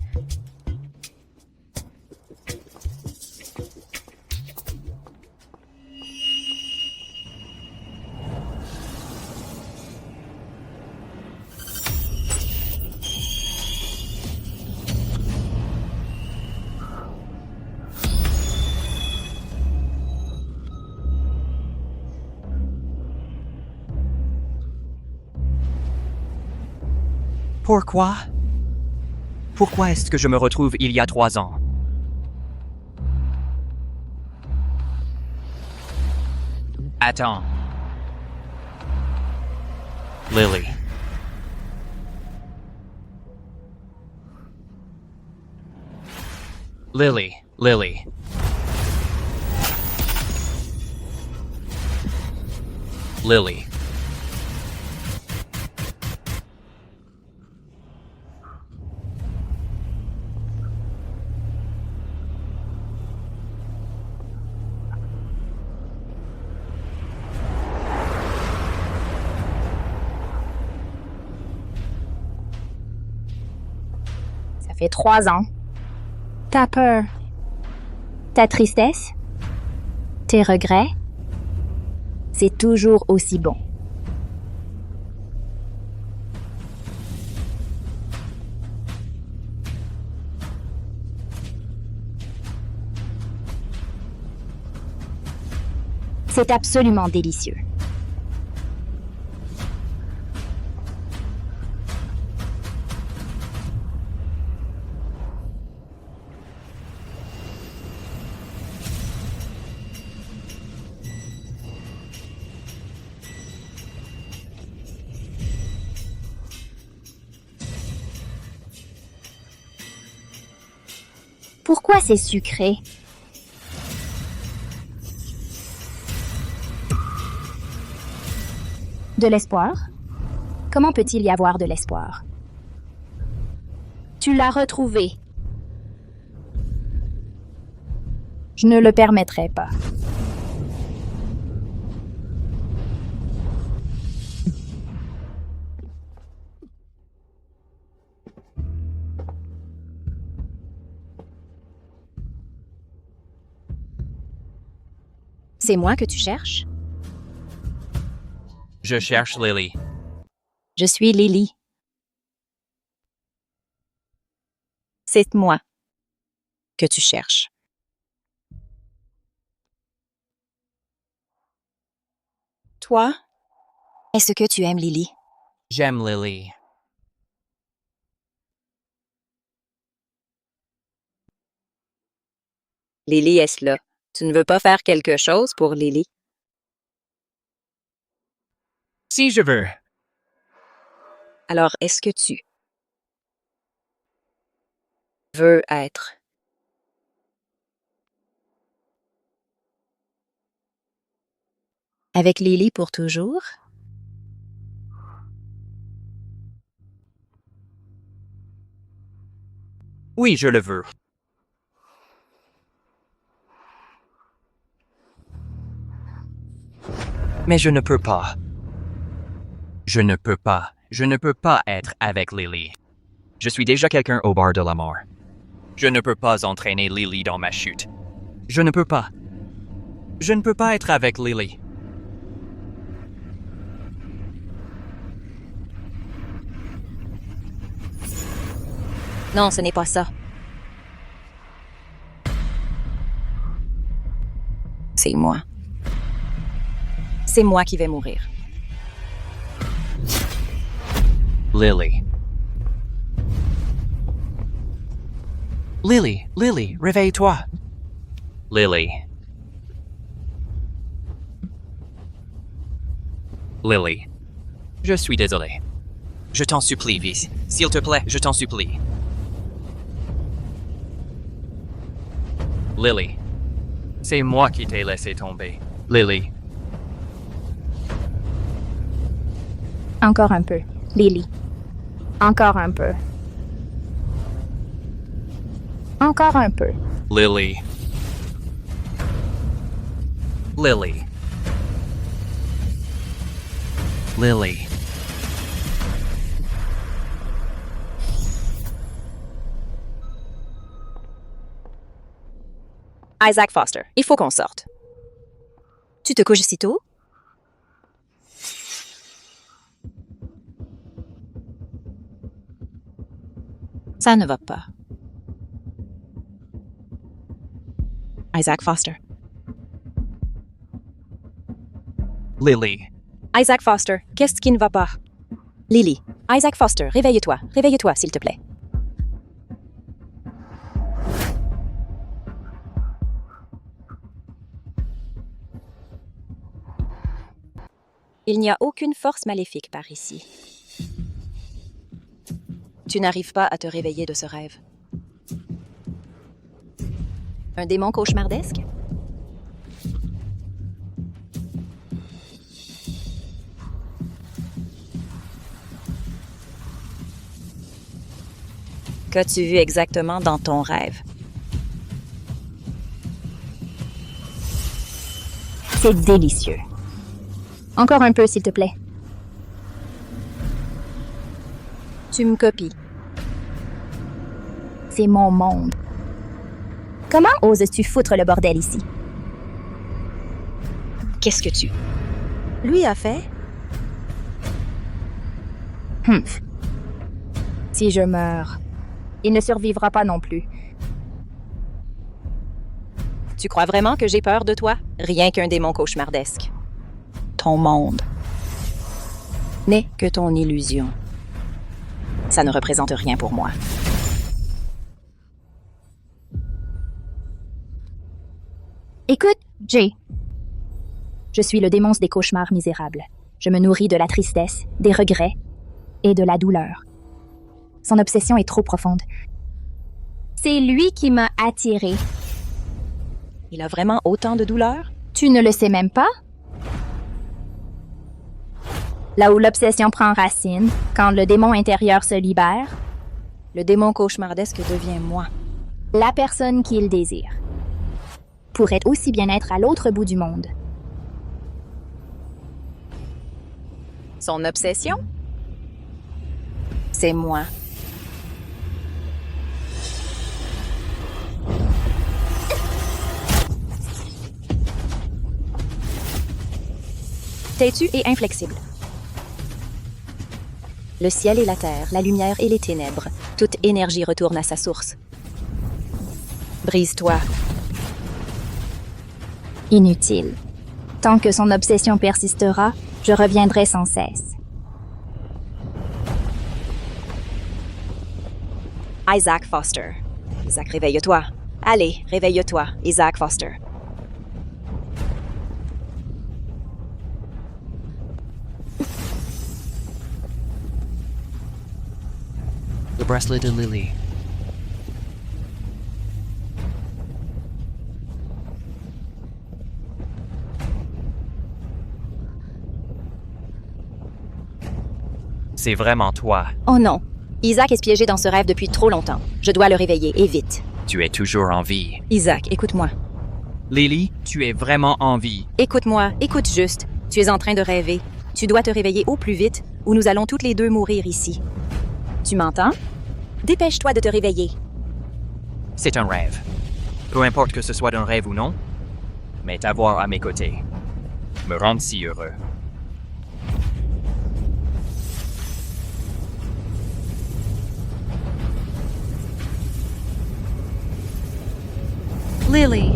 Pourquoi? Pourquoi est-ce que je me retrouve il y a 3 ans? Attends. Lily. Lily. Lily. Lily. Ça fait 3 ans. Ta peur. Ta tristesse. Tes regrets. C'est toujours aussi bon. C'est absolument délicieux. Pourquoi c'est sucré? De l'espoir? Comment peut-il y avoir de l'espoir? Tu l'as retrouvé. Je ne le permettrai pas. C'est moi que tu cherches? Je cherche Lily. Je suis Lily. C'est moi que tu cherches. Toi? Est-ce que tu aimes Lily? J'aime Lily. Lily est là. Tu ne veux pas faire quelque chose pour Lily? Si je veux. Alors, est-ce que tu veux être avec Lily pour toujours? Oui, je le veux. Mais je ne peux pas. Je ne peux pas. Je ne peux pas être avec Lily. Je suis déjà quelqu'un au bord de la mort. Je ne peux pas entraîner Lily dans ma chute. Je ne peux pas. Je ne peux pas être avec Lily. Non, ce n'est pas ça. C'est moi. C'est moi qui vais mourir. Lily. Lily, Lily, réveille-toi. Lily. Lily. Je suis désolé. Je t'en supplie, Viz. S'il te plaît, je t'en supplie. Lily. C'est moi qui t'ai laissé tomber. Lily. Encore un peu. Lily. Encore un peu. Encore un peu. Lily. Lily. Lily. Isaac Foster, il faut qu'on sorte. Tu te couches si tôt? Ça ne va pas. Isaac Foster. Lily. Isaac Foster, qu'est-ce qui ne va pas? Lily. Isaac Foster, réveille-toi. Réveille-toi, s'il te plaît. Il n'y a aucune force maléfique par ici. Tu n'arrives pas à te réveiller de ce rêve. Un démon cauchemardesque? Qu'as-tu vu exactement dans ton rêve? C'est délicieux. Encore un peu, s'il te plaît. Tu me copies. C'est mon monde. Comment oses-tu foutre le bordel ici? Qu'est-ce que tu... lui a fait? Si je meurs, il ne survivra pas non plus. Tu crois vraiment que j'ai peur de toi? Rien qu'un démon cauchemardesque. Ton monde n'est que ton illusion. Ça ne représente rien pour moi. Écoute, Jay. Je suis le démon des cauchemars misérables. Je me nourris de la tristesse, des regrets et de la douleur. Son obsession est trop profonde. C'est lui qui m'a attiré. Il a vraiment autant de douleur? Tu ne le sais même pas? Là où l'obsession prend racine, quand le démon intérieur se libère, Le démon cauchemardesque devient moi. la personne qu'il désire pourrait aussi bien être à l'autre bout du monde. Son obsession? C'est moi. Têtu et inflexible. Le ciel et la terre, la lumière et les ténèbres, toute énergie retourne à sa source. Brise-toi. Inutile. Tant que son obsession persistera, je reviendrai sans cesse. Isaac Foster. Isaac, réveille-toi. Allez, réveille-toi, Isaac Foster. Le bracelet de Lily. C'est vraiment toi. Oh non. Isaac est piégé dans ce rêve depuis trop longtemps. Je dois le réveiller, et vite. Tu es toujours en vie. Isaac, écoute-moi. Lily, tu es vraiment en vie. Écoute-moi, écoute juste. Tu es en train de rêver. Tu dois te réveiller au plus vite, ou nous allons toutes les deux mourir ici. Tu m'entends? Dépêche-toi de te réveiller. C'est un rêve. Peu importe que ce soit un rêve ou non, mais t'avoir à mes côtés me rend si heureux. Lily.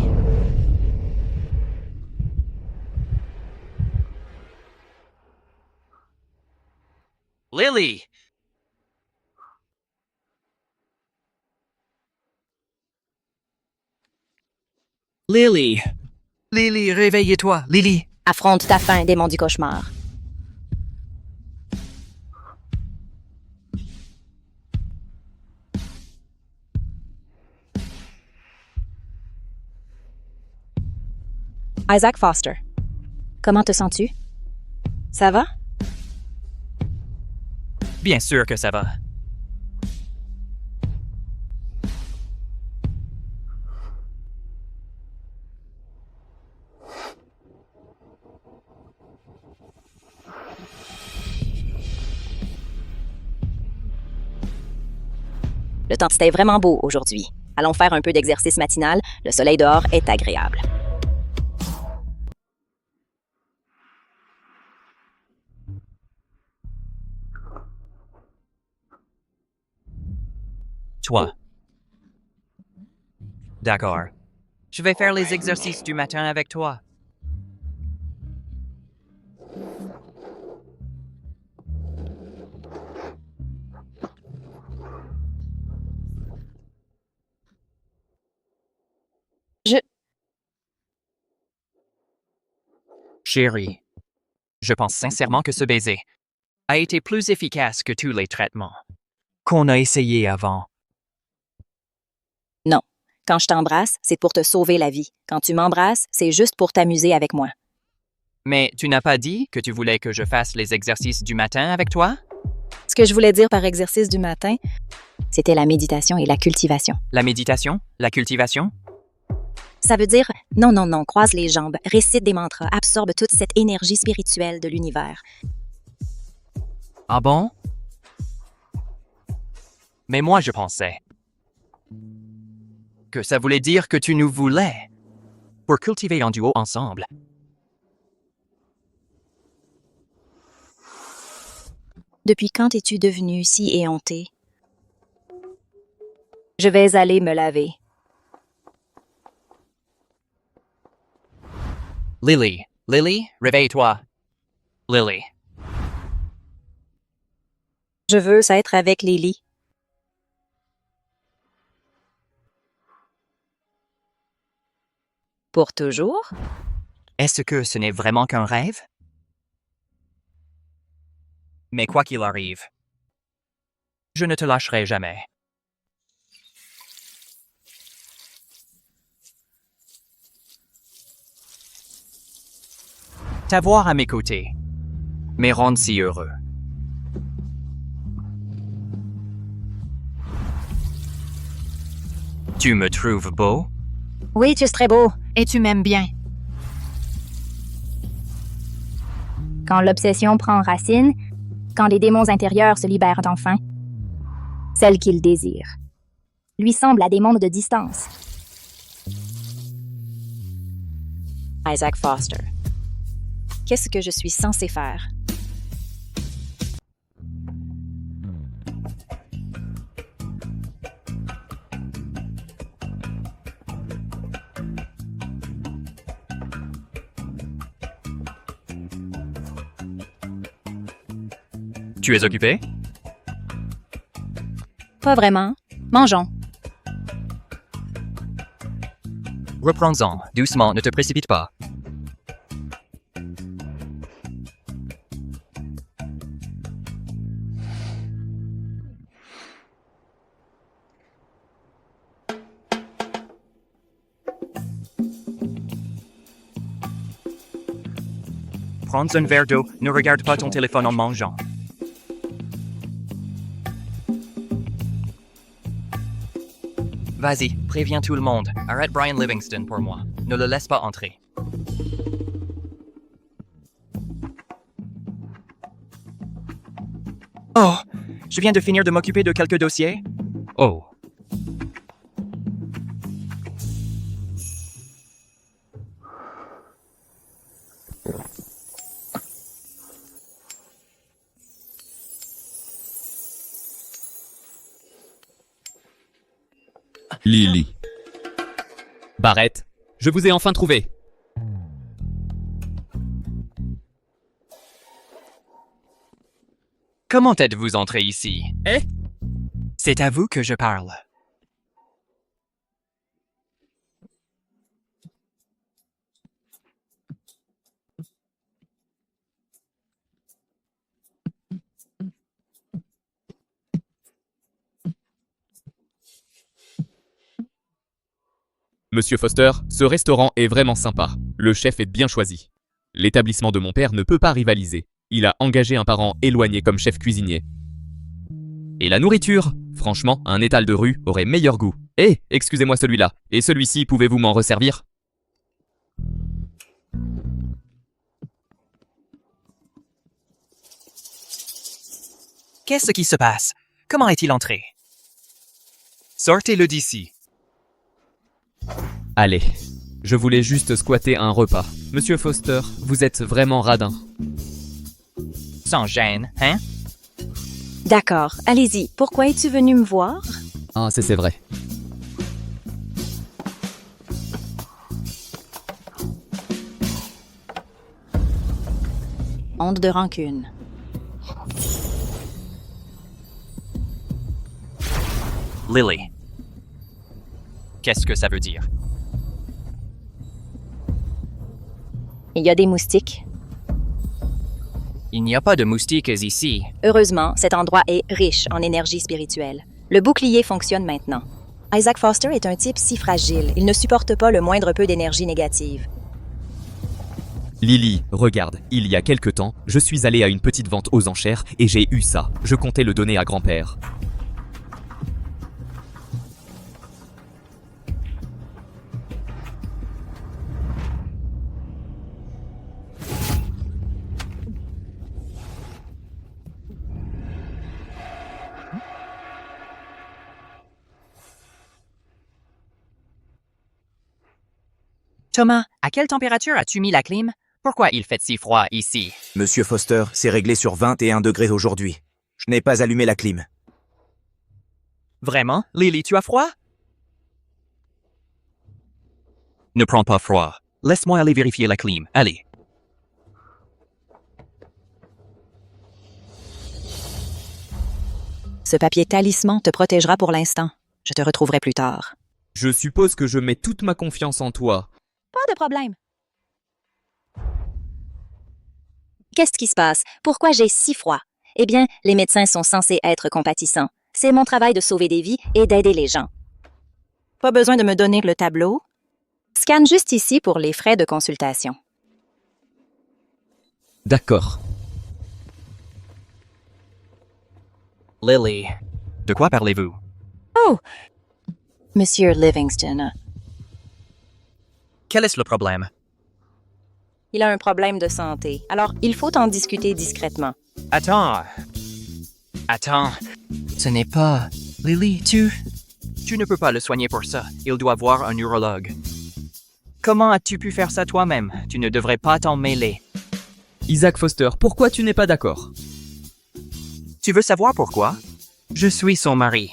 Lily! Lily! Lily, réveille-toi, Lily! Affronte ta faim, démon du cauchemar. Isaac Foster. Comment te sens-tu? Ça va? Bien sûr que ça va. Le temps, c'était vraiment beau aujourd'hui. Allons faire un peu d'exercice matinal. Le soleil dehors est agréable. Toi. D'accord. Je vais faire les exercices du matin avec toi. Chérie, je pense sincèrement que ce baiser a été plus efficace que tous les traitements qu'on a essayés avant. Non. Quand je t'embrasse, c'est pour te sauver la vie. Quand tu m'embrasses, c'est juste pour t'amuser avec moi. Mais tu n'as pas dit que tu voulais que je fasse les exercices du matin avec toi? Ce que je voulais dire par exercice du matin, c'était la méditation et la cultivation. La méditation? La cultivation? Ça veut dire non, non, non, croise les jambes, récite des mantras, absorbe toute cette énergie spirituelle de l'univers. Ah bon? Mais moi, je pensais que ça voulait dire que tu nous voulais pour cultiver en duo ensemble. Depuis quand es-tu devenu si éhonté? Je vais aller me laver. Lily, Lily, réveille-toi. Lily. Je veux être avec Lily. Pour toujours? Est-ce que ce n'est vraiment qu'un rêve? Mais quoi qu'il arrive, je ne te lâcherai jamais. T'avoir à mes côtés me rend si heureux. Tu me trouves beau? Oui, tu es très beau. Et tu m'aimes bien. Quand l'obsession prend racine, quand les démons intérieurs se libèrent enfin, celle qu'il désire lui semble à des mondes de distance. Isaac Foster. Qu'est-ce que je suis censé faire? Tu es occupé? Pas vraiment. Mangeons. Reprends-en, doucement, ne te précipite pas. Prends un verre d'eau, ne regarde pas ton téléphone en mangeant. Vas-y, préviens tout le monde. Arrête Brian Livingston pour moi. Ne le laisse pas entrer. Oh, je viens de finir de m'occuper de quelques dossiers. Oh. Lily. Barrett, je vous ai enfin trouvé. Comment êtes-vous entré ici? C'est à vous que je parle. Monsieur Foster, ce restaurant est vraiment sympa. Le chef est bien choisi. L'établissement de mon père ne peut pas rivaliser. Il a engagé un parent éloigné comme chef cuisinier. Et la nourriture? Franchement, un étal de rue aurait meilleur goût. Excusez-moi celui-là. Et celui-ci, pouvez-vous m'en resservir? Qu'est-ce qui se passe? Comment est-il entré? Sortez-le d'ici. Allez, je voulais juste squatter un repas. Monsieur Foster, vous êtes vraiment radin. Sans gêne, hein? D'accord, allez-y. Pourquoi es-tu venu me voir? Ah, c'est vrai. Onde de rancune. Lily. Qu'est-ce que ça veut dire? Il y a des moustiques. Il n'y a pas de moustiques ici. Heureusement, cet endroit est riche en énergie spirituelle. Le bouclier fonctionne maintenant. Isaac Foster est un type si fragile, il ne supporte pas le moindre peu d'énergie négative. Lily, regarde, il y a quelque temps, je suis allé à une petite vente aux enchères et j'ai eu ça. Je comptais le donner à grand-père. Thomas, à quelle température as-tu mis la clim? Pourquoi il fait si froid ici? Monsieur Foster, c'est réglé sur 21 degrés aujourd'hui. Je n'ai pas allumé la clim. Vraiment? Lily, tu as froid? Ne prends pas froid. Laisse-moi aller vérifier la clim. Allez. Ce papier talisman te protégera pour l'instant. Je te retrouverai plus tard. Je suppose que je mets toute ma confiance en toi. Pas de problème. Qu'est-ce qui se passe? Pourquoi j'ai si froid? Eh bien, les médecins sont censés être compatissants. C'est mon travail de sauver des vies et d'aider les gens. Pas besoin de me donner le tableau. Scanne juste ici pour les frais de consultation. D'accord. Lily, de quoi parlez-vous? Oh! Monsieur Livingston, Quel est le problème? il a un problème de santé, alors il faut en discuter discrètement. Attends. Ce n'est pas... Lily, Tu ne peux pas le soigner pour ça. Il doit voir un neurologue. Comment as-tu pu faire ça toi-même? Tu ne devrais pas t'en mêler. Isaac Foster, pourquoi tu n'es pas d'accord? Tu veux savoir pourquoi? Je suis son mari.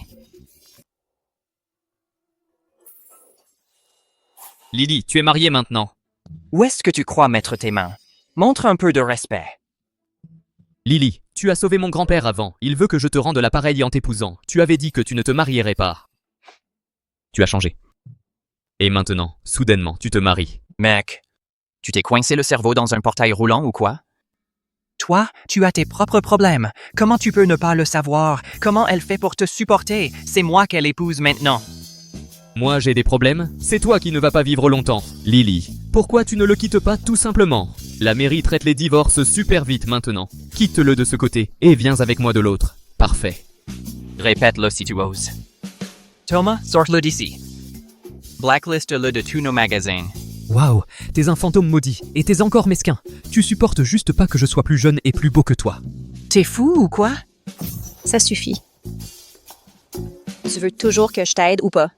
Lily, tu es mariée maintenant. Où est-ce que tu crois mettre tes mains? Montre un peu de respect. Lily, tu as sauvé mon grand-père avant. Il veut que je te rende l'appareil en t'épousant. Tu avais dit que tu ne te marierais pas. Tu as changé. Et maintenant, soudainement, tu te maries. Mec, tu t'es coincé le cerveau dans un portail roulant ou quoi? Toi, tu as tes propres problèmes. Comment tu peux ne pas le savoir? Comment elle fait pour te supporter? C'est moi qu'elle épouse maintenant. Moi, j'ai des problèmes? C'est toi qui ne vas pas vivre longtemps. Lily, pourquoi tu ne le quittes pas tout simplement? La mairie traite les divorces super vite maintenant. Quitte-le de ce côté et viens avec moi de l'autre. Parfait. Répète-le si tu oses. Thomas, sors-le d'ici. Blacklist-le de tous nos magasins. Waouh, t'es un fantôme maudit et t'es encore mesquin. Tu supportes juste pas que je sois plus jeune et plus beau que toi. T'es fou ou quoi? Ça suffit. Tu veux toujours que je t'aide ou pas?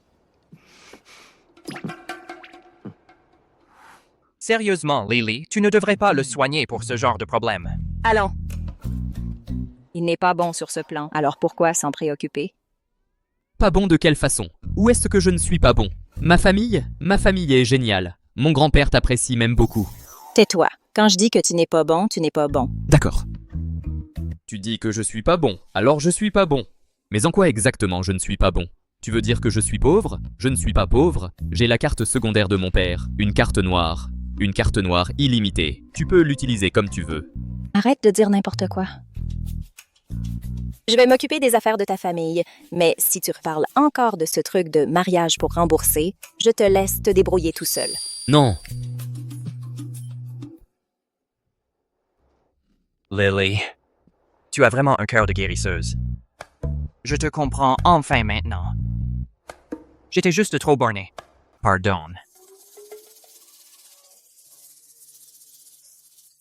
Sérieusement, Lily, tu ne devrais pas le soigner pour ce genre de problème. Allons. Il n'est pas bon sur ce plan, alors pourquoi s'en préoccuper? Pas bon de quelle façon? Où est-ce que je ne suis pas bon? Ma famille est géniale. Mon grand-père t'apprécie même beaucoup. Tais-toi. Quand je dis que tu n'es pas bon, tu n'es pas bon. D'accord. Tu dis que je suis pas bon, alors je suis pas bon. Mais en quoi exactement je ne suis pas bon? Tu veux dire que je suis pauvre? Je ne suis pas pauvre. J'ai la carte secondaire de mon père, une carte noire. Une carte noire illimitée. Tu peux l'utiliser comme tu veux. Arrête de dire n'importe quoi. Je vais m'occuper des affaires de ta famille, mais si tu reparles encore de ce truc de mariage pour rembourser, je te laisse te débrouiller tout seul. Non. Lily, tu as vraiment un cœur de guérisseuse. Je te comprends enfin maintenant. J'étais juste trop borné. Pardon.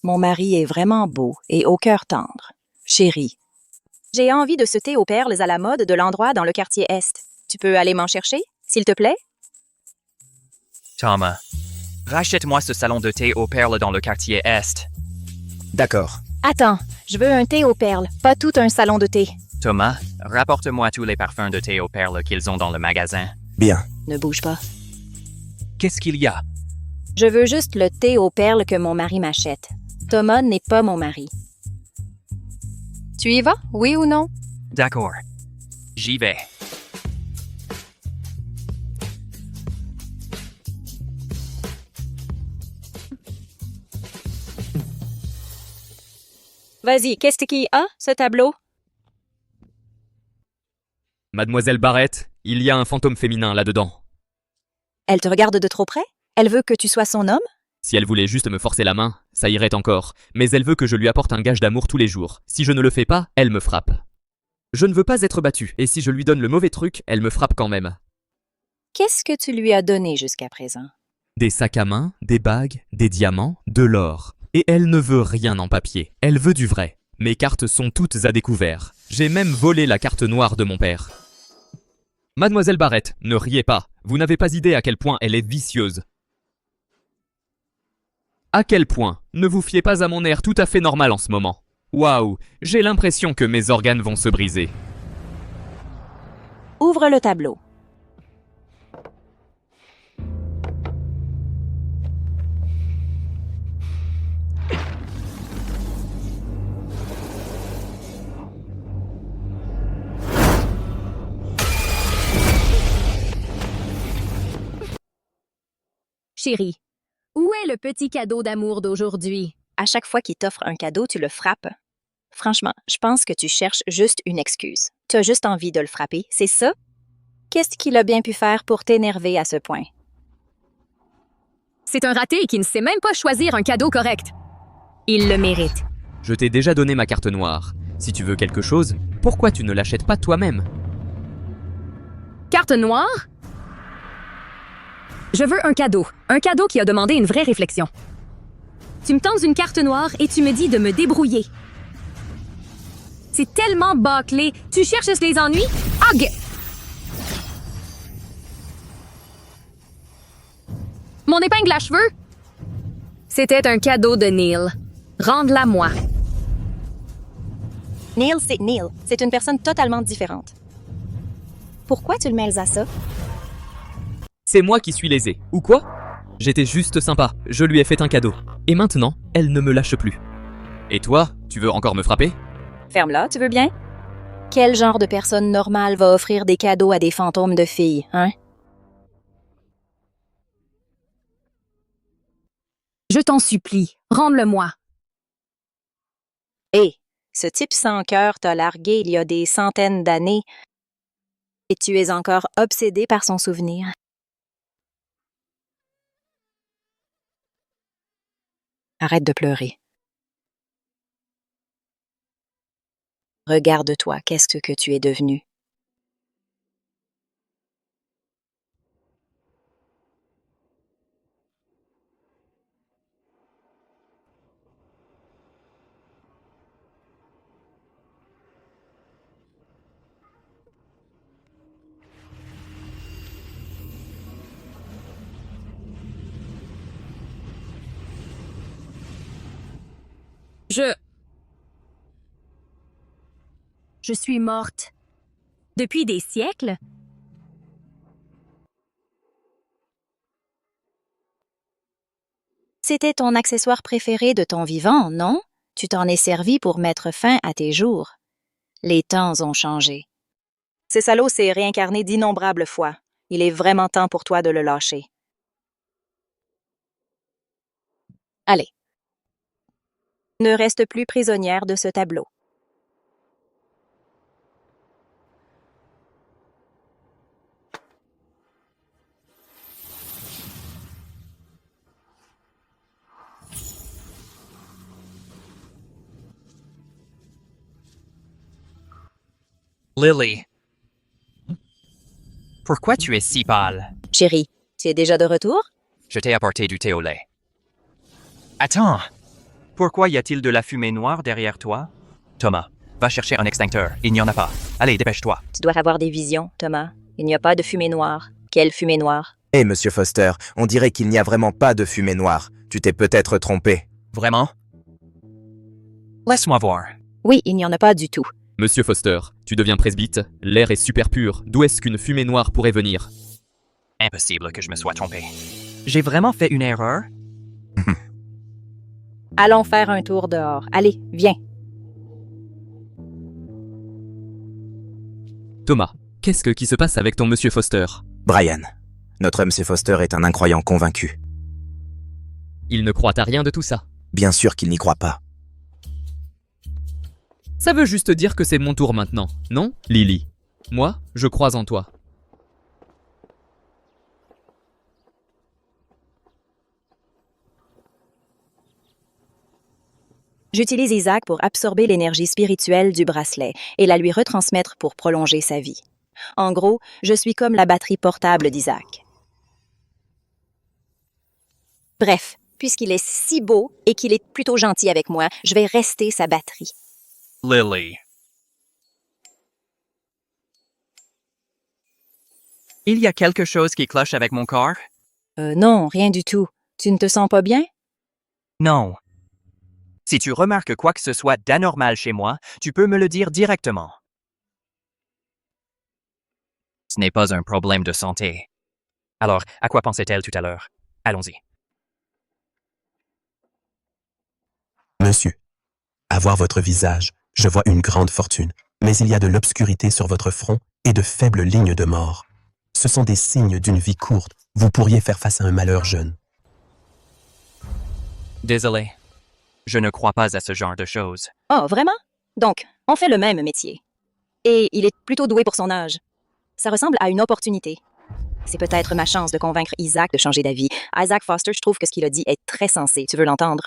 Mon mari est vraiment beau et au cœur tendre. Chérie, j'ai envie de ce thé aux perles à la mode de l'endroit dans le quartier Est. Tu peux aller m'en chercher, s'il te plaît? Thomas, rachète-moi ce salon de thé aux perles dans le quartier Est. D'accord. Attends, je veux un thé aux perles, pas tout un salon de thé. Thomas, rapporte-moi tous les parfums de thé aux perles qu'ils ont dans le magasin. Bien. Ne bouge pas. Qu'est-ce qu'il y a? Je veux juste le thé aux perles que mon mari m'achète. Thomas n'est pas mon mari. Tu y vas, oui ou non? D'accord. J'y vais. Vas-y, qu'est-ce qu'il y a, ce tableau? Mademoiselle Barrett, il y a un fantôme féminin là-dedans. Elle te regarde de trop près? Elle veut que tu sois son homme? Si elle voulait juste me forcer la main, ça irait encore. Mais elle veut que je lui apporte un gage d'amour tous les jours. Si je ne le fais pas, elle me frappe. Je ne veux pas être battu, et si je lui donne le mauvais truc, elle me frappe quand même. Qu'est-ce que tu lui as donné jusqu'à présent? Des sacs à main, des bagues, des diamants, de l'or. Et elle ne veut rien en papier. Elle veut du vrai. Mes cartes sont toutes à découvert. J'ai même volé la carte noire de mon père. Mademoiselle Barrett, ne riez pas. Vous n'avez pas idée à quel point elle est vicieuse. À quel point? Ne vous fiez pas à mon air tout à fait normal en ce moment. Waouh, j'ai l'impression que mes organes vont se briser. Ouvre le tableau. Chérie, où est le petit cadeau d'amour d'aujourd'hui? À chaque fois qu'il t'offre un cadeau, tu le frappes. Franchement, je pense que tu cherches juste une excuse. Tu as juste envie de le frapper, c'est ça? Qu'est-ce qu'il a bien pu faire pour t'énerver à ce point? C'est un raté qui ne sait même pas choisir un cadeau correct. Il le mérite. Je t'ai déjà donné ma carte noire. Si tu veux quelque chose, pourquoi tu ne l'achètes pas toi-même? Carte noire? Je veux un cadeau. Un cadeau qui a demandé une vraie réflexion. Tu me tends une carte noire et tu me dis de me débrouiller. C'est tellement bâclé. Tu cherches les ennuis? Hog! Mon épingle à cheveux? C'était un cadeau de Neil. Rende-la moi. Neil, c'est Neil. C'est une personne totalement différente. Pourquoi tu le mêles à ça? C'est moi qui suis lésé. Ou quoi? J'étais juste sympa. Je lui ai fait un cadeau. Et maintenant, elle ne me lâche plus. Et toi, tu veux encore me frapper? Ferme-la, tu veux bien? Quel genre de personne normale va offrir des cadeaux à des fantômes de filles, hein? Je t'en supplie, rende-le-moi. Hé, ce type sans cœur t'a largué il y a des centaines d'années et tu es encore obsédé par son souvenir. Arrête de pleurer. Regarde-toi, qu'est-ce que tu es devenu? Je suis morte. Depuis des siècles? C'était ton accessoire préféré de ton vivant, non? Tu t'en es servi pour mettre fin à tes jours. Les temps ont changé. Ce salaud s'est réincarné d'innombrables fois. Il est vraiment temps pour toi de le lâcher. Allez. Ne reste plus prisonnière de ce tableau. Lily. Pourquoi tu es si pâle? Chérie, tu es déjà de retour? Je t'ai apporté du thé au lait. Attends. Pourquoi y a-t-il de la fumée noire derrière toi? Thomas, va chercher un extincteur. Il n'y en a pas. Allez, dépêche-toi. Tu dois avoir des visions, Thomas. Il n'y a pas de fumée noire. Quelle fumée noire? Hé, Monsieur Foster, on dirait qu'il n'y a vraiment pas de fumée noire. Tu t'es peut-être trompé. Vraiment? Laisse-moi voir. Oui, il n'y en a pas du tout. Monsieur Foster, tu deviens presbyte. L'air est super pur. D'où est-ce qu'une fumée noire pourrait venir? Impossible que je me sois trompé. J'ai vraiment fait une erreur? Allons faire un tour dehors. Allez, viens. Thomas, qu'est-ce qui se passe avec ton Monsieur Foster? Brian, notre Monsieur Foster est un incroyant convaincu. Il ne croit à rien de tout ça. Bien sûr qu'il n'y croit pas. Ça veut juste dire que c'est mon tour maintenant, non, Lily? Moi, je crois en toi. J'utilise Isaac pour absorber l'énergie spirituelle du bracelet et la lui retransmettre pour prolonger sa vie. En gros, je suis comme la batterie portable d'Isaac. Bref, puisqu'il est si beau et qu'il est plutôt gentil avec moi, je vais rester sa batterie. Lily. Il y a quelque chose qui cloche avec mon corps? Non, rien du tout. Tu ne te sens pas bien? Non. Si tu remarques quoi que ce soit d'anormal chez moi, tu peux me le dire directement. Ce n'est pas un problème de santé. Alors, à quoi pensait-elle tout à l'heure? Allons-y. Monsieur, à voir votre visage, je vois une grande fortune, mais il y a de l'obscurité sur votre front et de faibles lignes de mort. Ce sont des signes d'une vie courte. Vous pourriez faire face à un malheur jeune. Désolé. Je ne crois pas à ce genre de choses. Oh, vraiment? Donc, on fait le même métier. Et il est plutôt doué pour son âge. Ça ressemble à une opportunité. C'est peut-être ma chance de convaincre Isaac de changer d'avis. Isaac Foster, je trouve que ce qu'il a dit est très sensé. Tu veux l'entendre?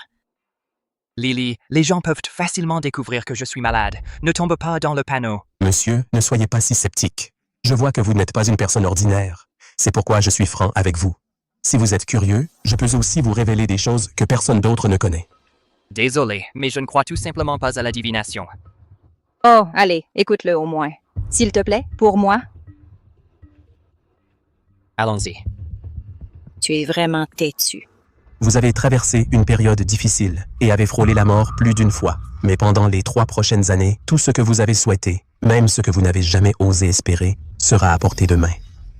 Lily, les gens peuvent facilement découvrir que je suis malade. Ne tombe pas dans le panneau. Monsieur, ne soyez pas si sceptique. Je vois que vous n'êtes pas une personne ordinaire. C'est pourquoi je suis franc avec vous. Si vous êtes curieux, je peux aussi vous révéler des choses que personne d'autre ne connaît. Désolé, mais je ne crois tout simplement pas à la divination. Oh, allez, écoute-le au moins. S'il te plaît, pour moi, Allons-y. tu es vraiment têtu. Vous avez traversé une période difficile et avez frôlé la mort plus d'une fois. Mais pendant les 3 prochaines années, tout ce que vous avez souhaité, même ce que vous n'avez jamais osé espérer, sera à portée de main.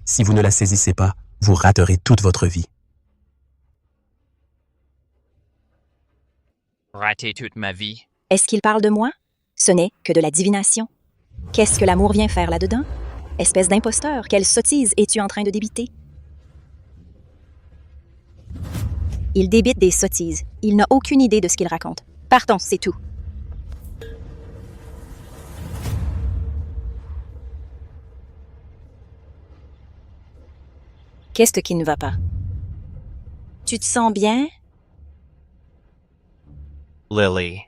Si vous ne la saisissez pas, vous raterez toute votre vie. Rater toute ma vie. Est-ce qu'il parle de moi? Ce n'est que de la divination. Qu'est-ce que l'amour vient faire là-dedans? Espèce d'imposteur, quelle sottise es-tu en train de débiter? Il débite des sottises. Il n'a aucune idée de ce qu'il raconte. Partons, c'est tout. Qu'est-ce qui ne va pas? Tu te sens bien? Lily.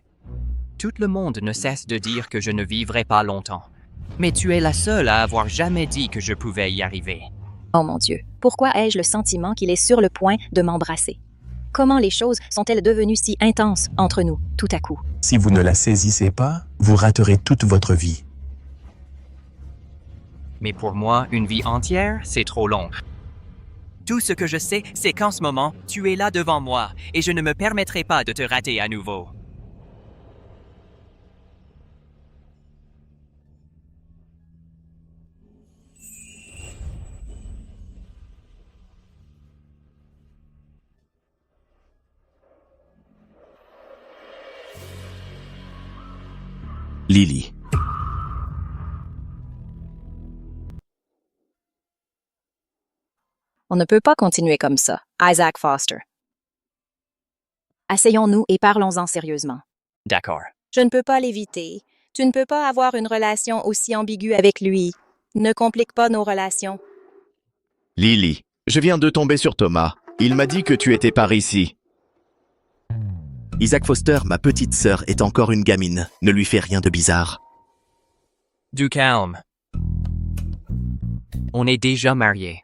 Tout le monde ne cesse de dire que je ne vivrai pas longtemps. Mais tu es la seule à avoir jamais dit que je pouvais y arriver. Oh mon Dieu, pourquoi ai-je le sentiment qu'il est sur le point de m'embrasser? Comment les choses sont-elles devenues si intenses entre nous, tout à coup? Si vous ne la saisissez pas, vous raterez toute votre vie. Mais pour moi, une vie entière, c'est trop long. Tout ce que je sais, c'est qu'en ce moment, tu es là devant moi, et je ne me permettrai pas de te rater à nouveau. Lily. On ne peut pas continuer comme ça. Isaac Foster. Asseyons-nous et parlons-en sérieusement. D'accord. Je ne peux pas l'éviter. Tu ne peux pas avoir une relation aussi ambiguë avec lui. Ne complique pas nos relations. Lily, je viens de tomber sur Thomas. Il m'a dit que tu étais par ici. Isaac Foster, ma petite sœur, est encore une gamine. Ne lui fais rien de bizarre. Du calme. On est déjà mariés.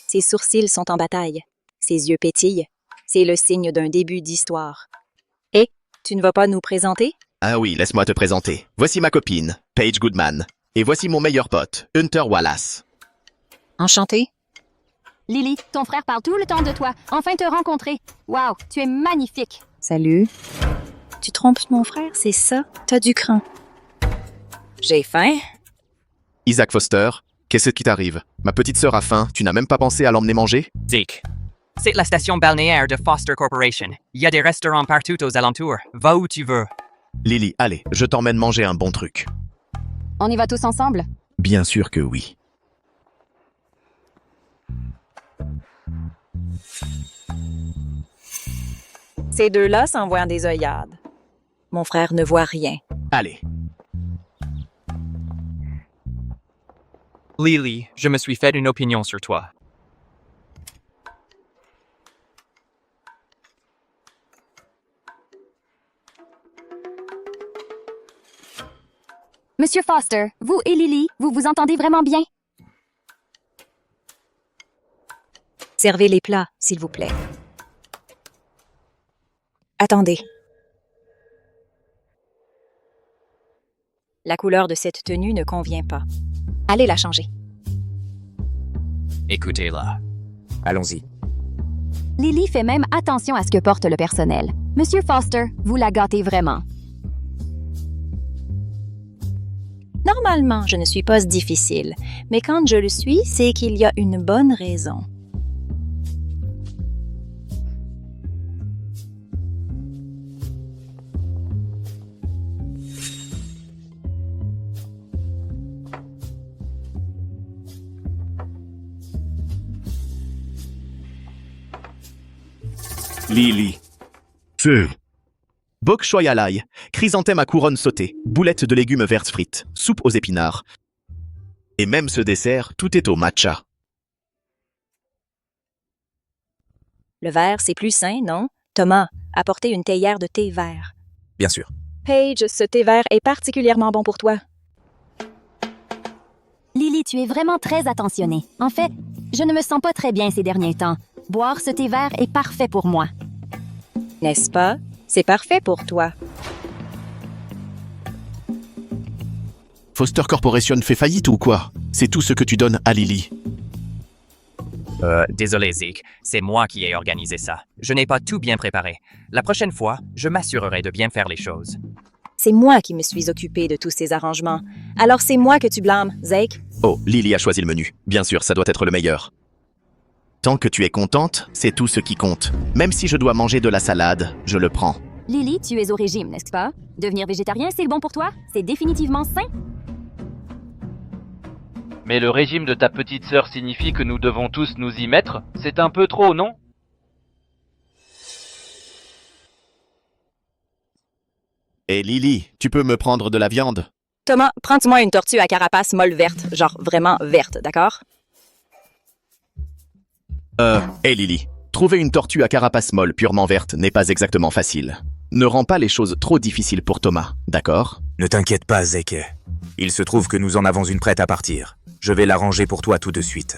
Ses sourcils sont en bataille. Ses yeux pétillent. C'est le signe d'un début d'histoire. Et, tu ne vas pas nous présenter? Ah oui, laisse-moi te présenter. Voici ma copine, Paige Goodman. Et voici mon meilleur pote, Hunter Wallace. Enchanté. Lily, ton frère parle tout le temps de toi. Enfin te rencontrer. Wow, tu es magnifique. Salut. Tu trompes mon frère, c'est ça? T'as du cran. J'ai faim. Isaac Foster, qu'est-ce qui t'arrive? Ma petite sœur a faim, tu n'as même pas pensé à l'emmener manger? Dick. C'est la station balnéaire de Foster Corporation. Il y a des restaurants partout aux alentours. Va où tu veux. Lily, allez, je t'emmène manger un bon truc. On y va tous ensemble? Bien sûr que oui. Ces deux-là s'envoient des œillades. Mon frère ne voit rien. Allez. Lily, je me suis fait une opinion sur toi. Monsieur Foster, vous et Lily, vous vous entendez vraiment bien? Servez les plats, s'il vous plaît. Attendez. La couleur de cette tenue ne convient pas. Allez la changer. Écoutez-la. Allons-y. Lily fait même attention à ce que porte le personnel. Monsieur Foster, vous la gâtez vraiment. Normalement, je ne suis pas difficile, mais quand je le suis, c'est qu'il y a une bonne raison. Lily. Feu. Bok choy à l'ail, chrysanthème à couronne sautée, boulettes de légumes vertes frites, soupe aux épinards. Et même ce dessert, tout est au matcha. Le verre, c'est plus sain, non? Thomas, apporter une théière de thé vert. Bien sûr. Paige, ce thé vert est particulièrement bon pour toi. Lily, tu es vraiment très attentionnée. En fait, je ne me sens pas très bien ces derniers temps. Boire ce thé vert est parfait pour moi. N'est-ce pas? C'est parfait pour toi. Foster Corporation fait faillite ou quoi? C'est tout ce que tu donnes à Lily. Désolé Zeke, c'est moi qui ai organisé ça. Je n'ai pas tout bien préparé. La prochaine fois, je m'assurerai de bien faire les choses. C'est moi qui me suis occupée de tous ces arrangements. Alors c'est moi que tu blâmes, Zeke? Oh, Lily a choisi le menu. Bien sûr, ça doit être le meilleur. Tant que tu es contente, c'est tout ce qui compte. Même si je dois manger de la salade, je le prends. Lily, tu es au régime, n'est-ce pas? Devenir végétarien, c'est bon pour toi? C'est définitivement sain? Mais le régime de ta petite sœur signifie que nous devons tous nous y mettre? C'est un peu trop, non? Et Lily, tu peux me prendre de la viande? Thomas, prends-moi une tortue à carapace molle verte, genre vraiment verte, d'accord? Hé Lily, trouver une tortue à carapace molle purement verte n'est pas exactement facile. Ne rends pas les choses trop difficiles pour Thomas, d'accord? Ne t'inquiète pas, Zeke. Il se trouve que nous en avons une prête à partir. Je vais l'arranger pour toi tout de suite.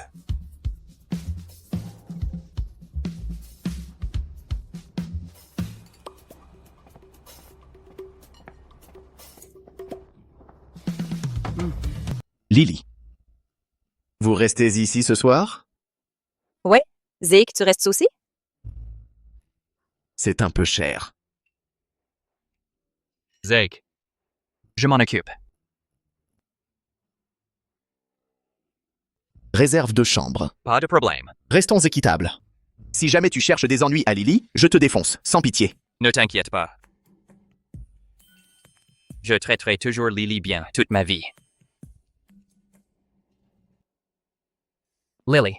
Lily. Vous restez ici ce soir? Ouais. Zeke, tu restes aussi? C'est un peu cher. Zeke, je m'en occupe. Réserve de chambre. Pas de problème. Restons équitables. Si jamais tu cherches des ennuis à Lily, je te défonce, sans pitié. Ne t'inquiète pas. Je traiterai toujours Lily bien toute ma vie. Lily.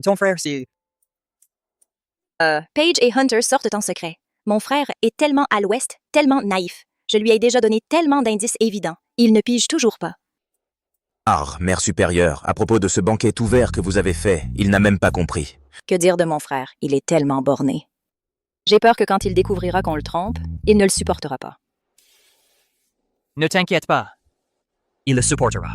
Ton frère, c'est... Paige et Hunter sortent en secret. Mon frère est tellement à l'ouest, tellement naïf. Je lui ai déjà donné tellement d'indices évidents. Il ne pige toujours pas. Ah, mère supérieure, à propos de ce banquet tout vert que vous avez fait, il n'a même pas compris. Que dire de mon frère? Il est tellement borné. J'ai peur que quand il découvrira qu'on le trompe, il ne le supportera pas. Ne t'inquiète pas. Il le supportera.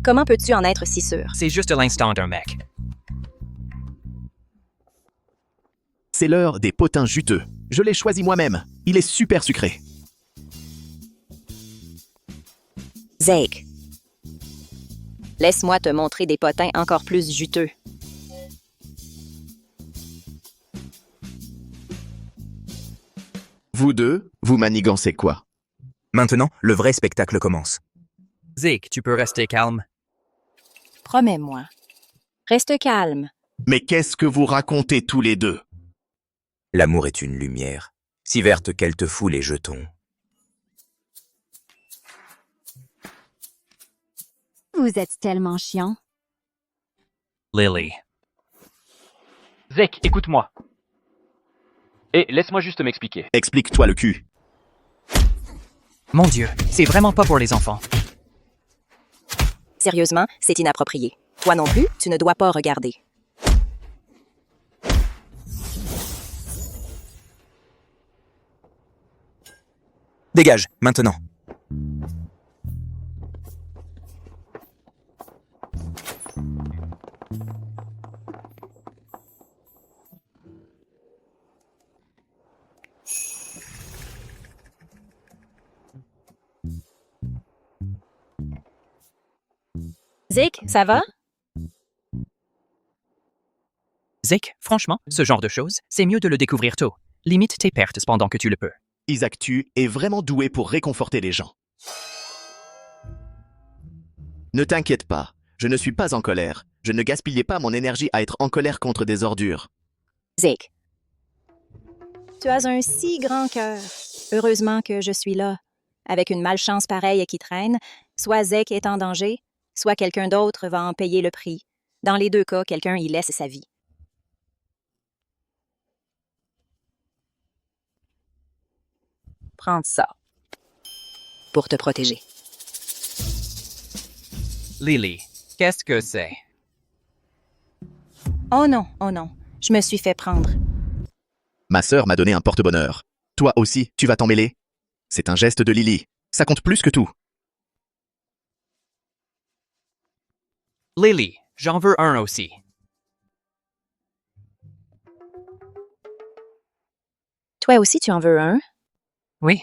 Comment peux-tu en être si sûr? C'est juste l'instant d'un mec. C'est l'heure des potins juteux. Je l'ai choisi moi-même. Il est super sucré. Zeke, laisse-moi te montrer des potins encore plus juteux. Vous deux, vous manigancez quoi? Maintenant, le vrai spectacle commence. Zeke, tu peux rester calme. Promets-moi. Reste calme. Mais qu'est-ce que vous racontez tous les deux? L'amour est une lumière, si verte qu'elle te fout les jetons. Vous êtes tellement chiant. Lily. Zeke, écoute-moi. Et laisse-moi juste m'expliquer. Explique-toi le cul. Mon Dieu, c'est vraiment pas pour les enfants. Sérieusement, c'est inapproprié. Toi non plus, tu ne dois pas regarder. Dégage, maintenant. Zeke, ça va? Zeke, franchement, ce genre de choses, c'est mieux de le découvrir tôt. Limite tes pertes pendant que tu le peux. Isaac Tu est vraiment doué pour réconforter les gens. Ne t'inquiète pas, je ne suis pas en colère. Je ne gaspillais pas mon énergie à être en colère contre des ordures. Zeke, tu as un si grand cœur. Heureusement que je suis là. Avec une malchance pareille qui traîne, soit Zeke est en danger, soit quelqu'un d'autre va en payer le prix. Dans les deux cas, quelqu'un y laisse sa vie. Prends ça pour te protéger. Lily, qu'est-ce que c'est? Oh non, je me suis fait prendre. Ma sœur m'a donné un porte-bonheur. Toi aussi, tu vas t'en mêler? C'est un geste de Lily. Ça compte plus que tout. Lily, j'en veux un aussi. Toi aussi, tu en veux un? Oui.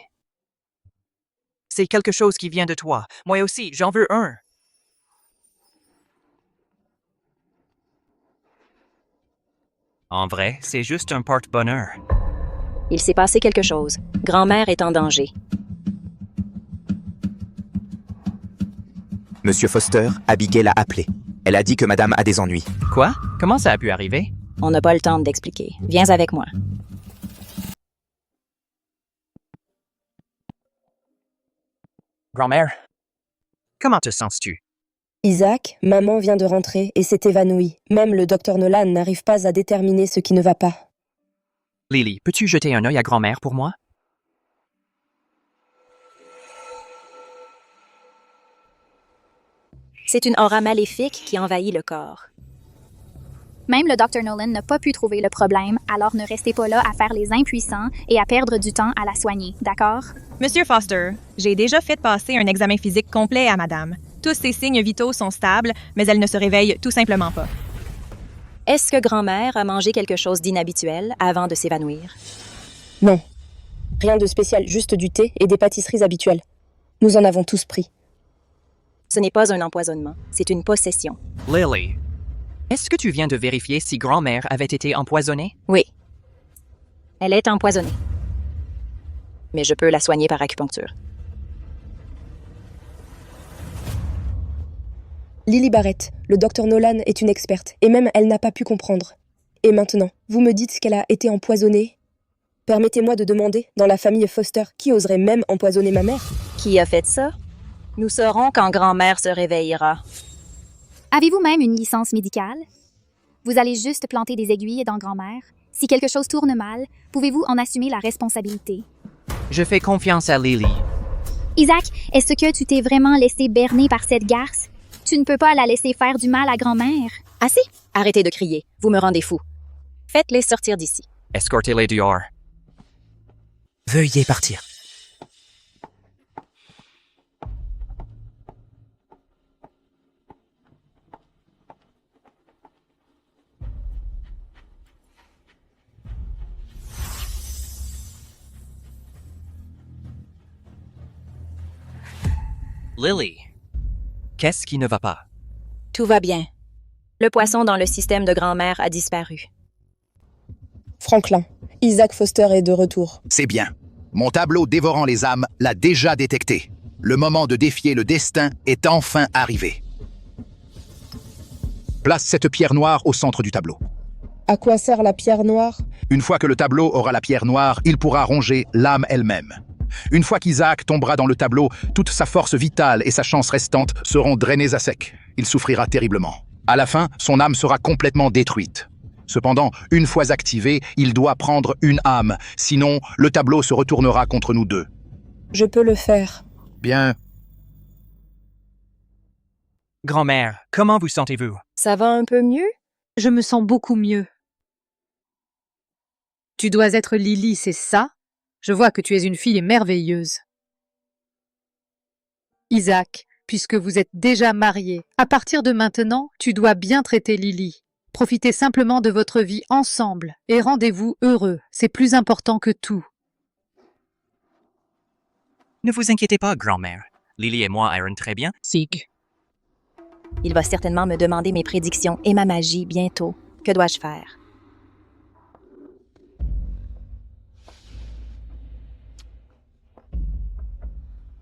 C'est quelque chose qui vient de toi. Moi aussi, j'en veux un. En vrai, c'est juste un porte-bonheur. Il s'est passé quelque chose. Grand-mère est en danger. Monsieur Foster, Abigail a appelé. Elle a dit que madame a des ennuis. Quoi? Comment ça a pu arriver? On n'a pas le temps d'expliquer. Viens avec moi. Grand-mère, comment te sens-tu? Isaac, maman vient de rentrer et s'est évanouie. Même le docteur Nolan n'arrive pas à déterminer ce qui ne va pas. Lily, peux-tu jeter un œil à grand-mère pour moi? C'est une aura maléfique qui envahit le corps. Même le Dr. Nolan n'a pas pu trouver le problème, alors ne restez pas là à faire les impuissants et à perdre du temps à la soigner, d'accord? Monsieur Foster, j'ai déjà fait passer un examen physique complet à madame. Tous ses signes vitaux sont stables, mais elle ne se réveille tout simplement pas. Est-ce que grand-mère a mangé quelque chose d'inhabituel avant de s'évanouir? Non. Rien de spécial, juste du thé et des pâtisseries habituelles. Nous en avons tous pris. Ce n'est pas un empoisonnement, c'est une possession. Lily, est-ce que tu viens de vérifier si grand-mère avait été empoisonnée? Oui. Elle est empoisonnée. Mais je peux la soigner par acupuncture. Lily Barrett, le docteur Nolan est une experte, et même elle n'a pas pu comprendre. Et maintenant, vous me dites qu'elle a été empoisonnée? Permettez-moi de demander, dans la famille Foster, qui oserait même empoisonner ma mère? Qui a fait ça? Nous saurons quand grand-mère se réveillera. Avez-vous même une licence médicale? Vous allez juste planter des aiguilles dans grand-mère. Si quelque chose tourne mal, pouvez-vous en assumer la responsabilité? Je fais confiance à Lily. Isaac, est-ce que tu t'es vraiment laissé berner par cette garce? Tu ne peux pas la laisser faire du mal à grand-mère. Assez! Arrêtez de crier, vous me rendez fou. Faites-les sortir d'ici. Escortez-les dehors. Veuillez partir. Lily, qu'est-ce qui ne va pas? Tout va bien. Le poisson dans le système de grand-mère a disparu. Franklin, Isaac Foster est de retour. C'est bien. Mon tableau dévorant les âmes l'a déjà détecté. Le moment de défier le destin est enfin arrivé. Place cette pierre noire au centre du tableau. À quoi sert la pierre noire? Une fois que le tableau aura la pierre noire, il pourra ronger l'âme elle-même. Une fois qu'Isaac tombera dans le tableau, toute sa force vitale et sa chance restante seront drainées à sec. Il souffrira terriblement. À la fin, son âme sera complètement détruite. Cependant, une fois activé, il doit prendre une âme. Sinon, le tableau se retournera contre nous deux. Je peux le faire. Bien. Grand-mère, comment vous sentez-vous? Ça va un peu mieux? Je me sens beaucoup mieux. Tu dois être Lily, c'est ça? Je vois que tu es une fille merveilleuse. Isaac, puisque vous êtes déjà mariés, à partir de maintenant, tu dois bien traiter Lily. Profitez simplement de votre vie ensemble et rendez-vous heureux. C'est plus important que tout. Ne vous inquiétez pas, grand-mère. Lily et moi irons très bien. Sig. Il va certainement me demander mes prédictions et ma magie bientôt. Que dois-je faire?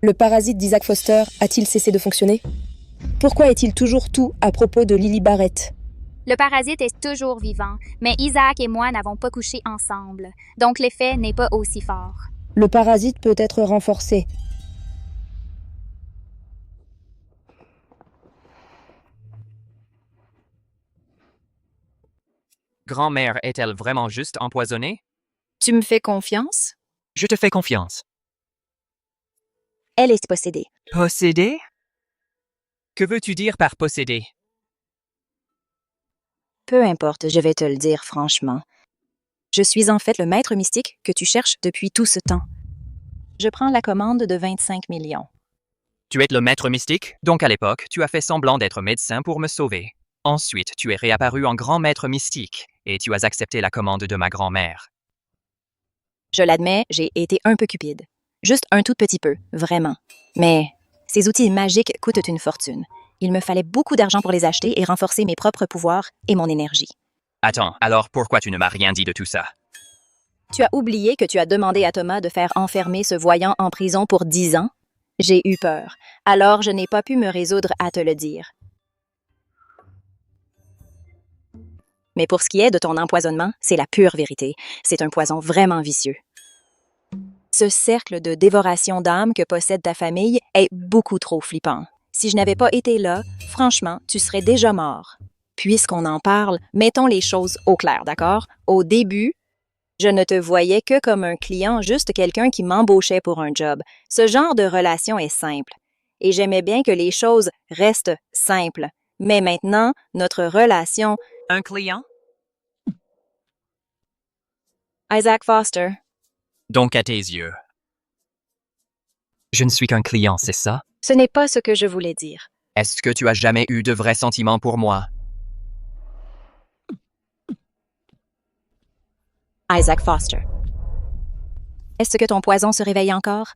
Le parasite d'Isaac Foster a-t-il cessé de fonctionner? Pourquoi est-il toujours tout à propos de Lily Barrett? Le parasite est toujours vivant, mais Isaac et moi n'avons pas couché ensemble, donc l'effet n'est pas aussi fort. Le parasite peut être renforcé. Grand-mère est-elle vraiment juste empoisonnée? Tu me fais confiance? Je te fais confiance. Elle est possédée. Possédée? Que veux-tu dire par possédée? Peu importe, je vais te le dire franchement. Je suis en fait le maître mystique que tu cherches depuis tout ce temps. Je prends la commande de 25 millions. Tu es le maître mystique, donc à l'époque, tu as fait semblant d'être médecin pour me sauver. Ensuite, tu es réapparu en grand maître mystique, et tu as accepté la commande de ma grand-mère. Je l'admets, j'ai été un peu cupide. Juste un tout petit peu, vraiment. Mais ces outils magiques coûtent une fortune. Il me fallait beaucoup d'argent pour les acheter et renforcer mes propres pouvoirs et mon énergie. Attends, alors pourquoi tu ne m'as rien dit de tout ça? Tu as oublié que tu as demandé à Thomas de faire enfermer ce voyant en prison pour 10 ans? J'ai eu peur. Alors je n'ai pas pu me résoudre à te le dire. Mais pour ce qui est de ton empoisonnement, c'est la pure vérité. C'est un poison vraiment vicieux. Ce cercle de dévoration d'âme que possède ta famille est beaucoup trop flippant. Si je n'avais pas été là, franchement, tu serais déjà mort. Puisqu'on en parle, mettons les choses au clair, d'accord? Au début, je ne te voyais que comme un client, juste quelqu'un qui m'embauchait pour un job. Ce genre de relation est simple. Et j'aimais bien que les choses restent simples. Mais maintenant, notre relation... Un client? Isaac Foster. Donc à tes yeux. Je ne suis qu'un client, c'est ça? Ce n'est pas ce que je voulais dire. Est-ce que tu as jamais eu de vrais sentiments pour moi? Isaac Foster. Est-ce que ton poison se réveille encore?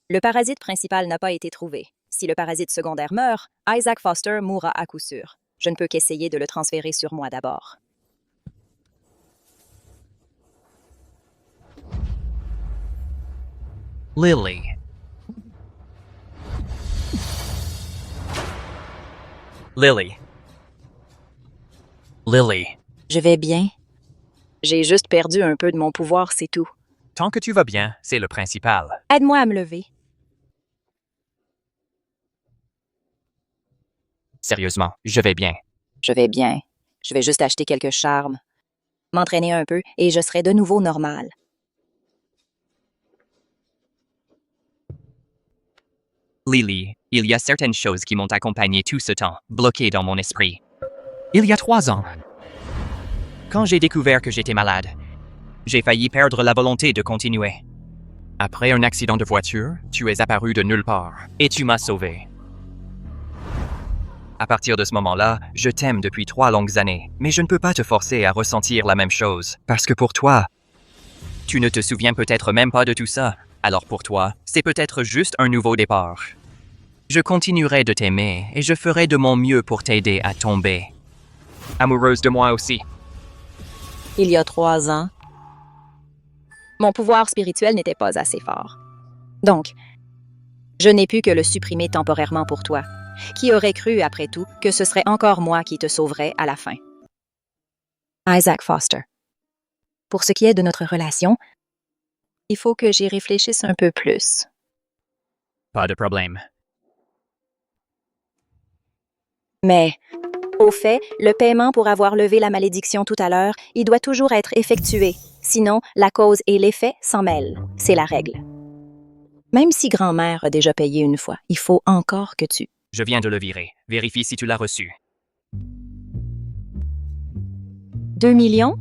Le parasite principal n'a pas été trouvé. Si le parasite secondaire meurt, Isaac Foster mourra à coup sûr. Je ne peux qu'essayer de le transférer sur moi d'abord. Lily. Lily. Lily. Je vais bien. J'ai juste perdu un peu de mon pouvoir, c'est tout. Tant que tu vas bien, c'est le principal. Aide-moi à me lever. Sérieusement, je vais bien. Je vais bien. Je vais juste acheter quelques charmes, m'entraîner un peu et je serai de nouveau normal. Lily, il y a certaines choses qui m'ont accompagné tout ce temps, bloquées dans mon esprit. Il y a 3 ans, quand j'ai découvert que j'étais malade, j'ai failli perdre la volonté de continuer. Après un accident de voiture, tu es apparu de nulle part et tu m'as sauvé. À partir de ce moment-là, je t'aime depuis 3 longues années, mais je ne peux pas te forcer à ressentir la même chose, parce que pour toi, tu ne te souviens peut-être même pas de tout ça. Alors pour toi, c'est peut-être juste un nouveau départ. Je continuerai de t'aimer et je ferai de mon mieux pour t'aider à tomber. Amoureuse de moi aussi. Il y a 3 ans, mon pouvoir spirituel n'était pas assez fort. Donc, je n'ai pu que le supprimer temporairement pour toi. Qui aurait cru, après tout, que ce serait encore moi qui te sauverais à la fin? Isaac Foster. Pour ce qui est de notre relation, il faut que j'y réfléchisse un peu plus. Pas de problème. Mais, au fait, le paiement pour avoir levé la malédiction tout à l'heure, il doit toujours être effectué. Sinon, la cause et l'effet s'en mêlent. C'est la règle. Même si grand-mère a déjà payé une fois, il faut encore que tu... Je viens de le virer. Vérifie si tu l'as reçu. 2 millions?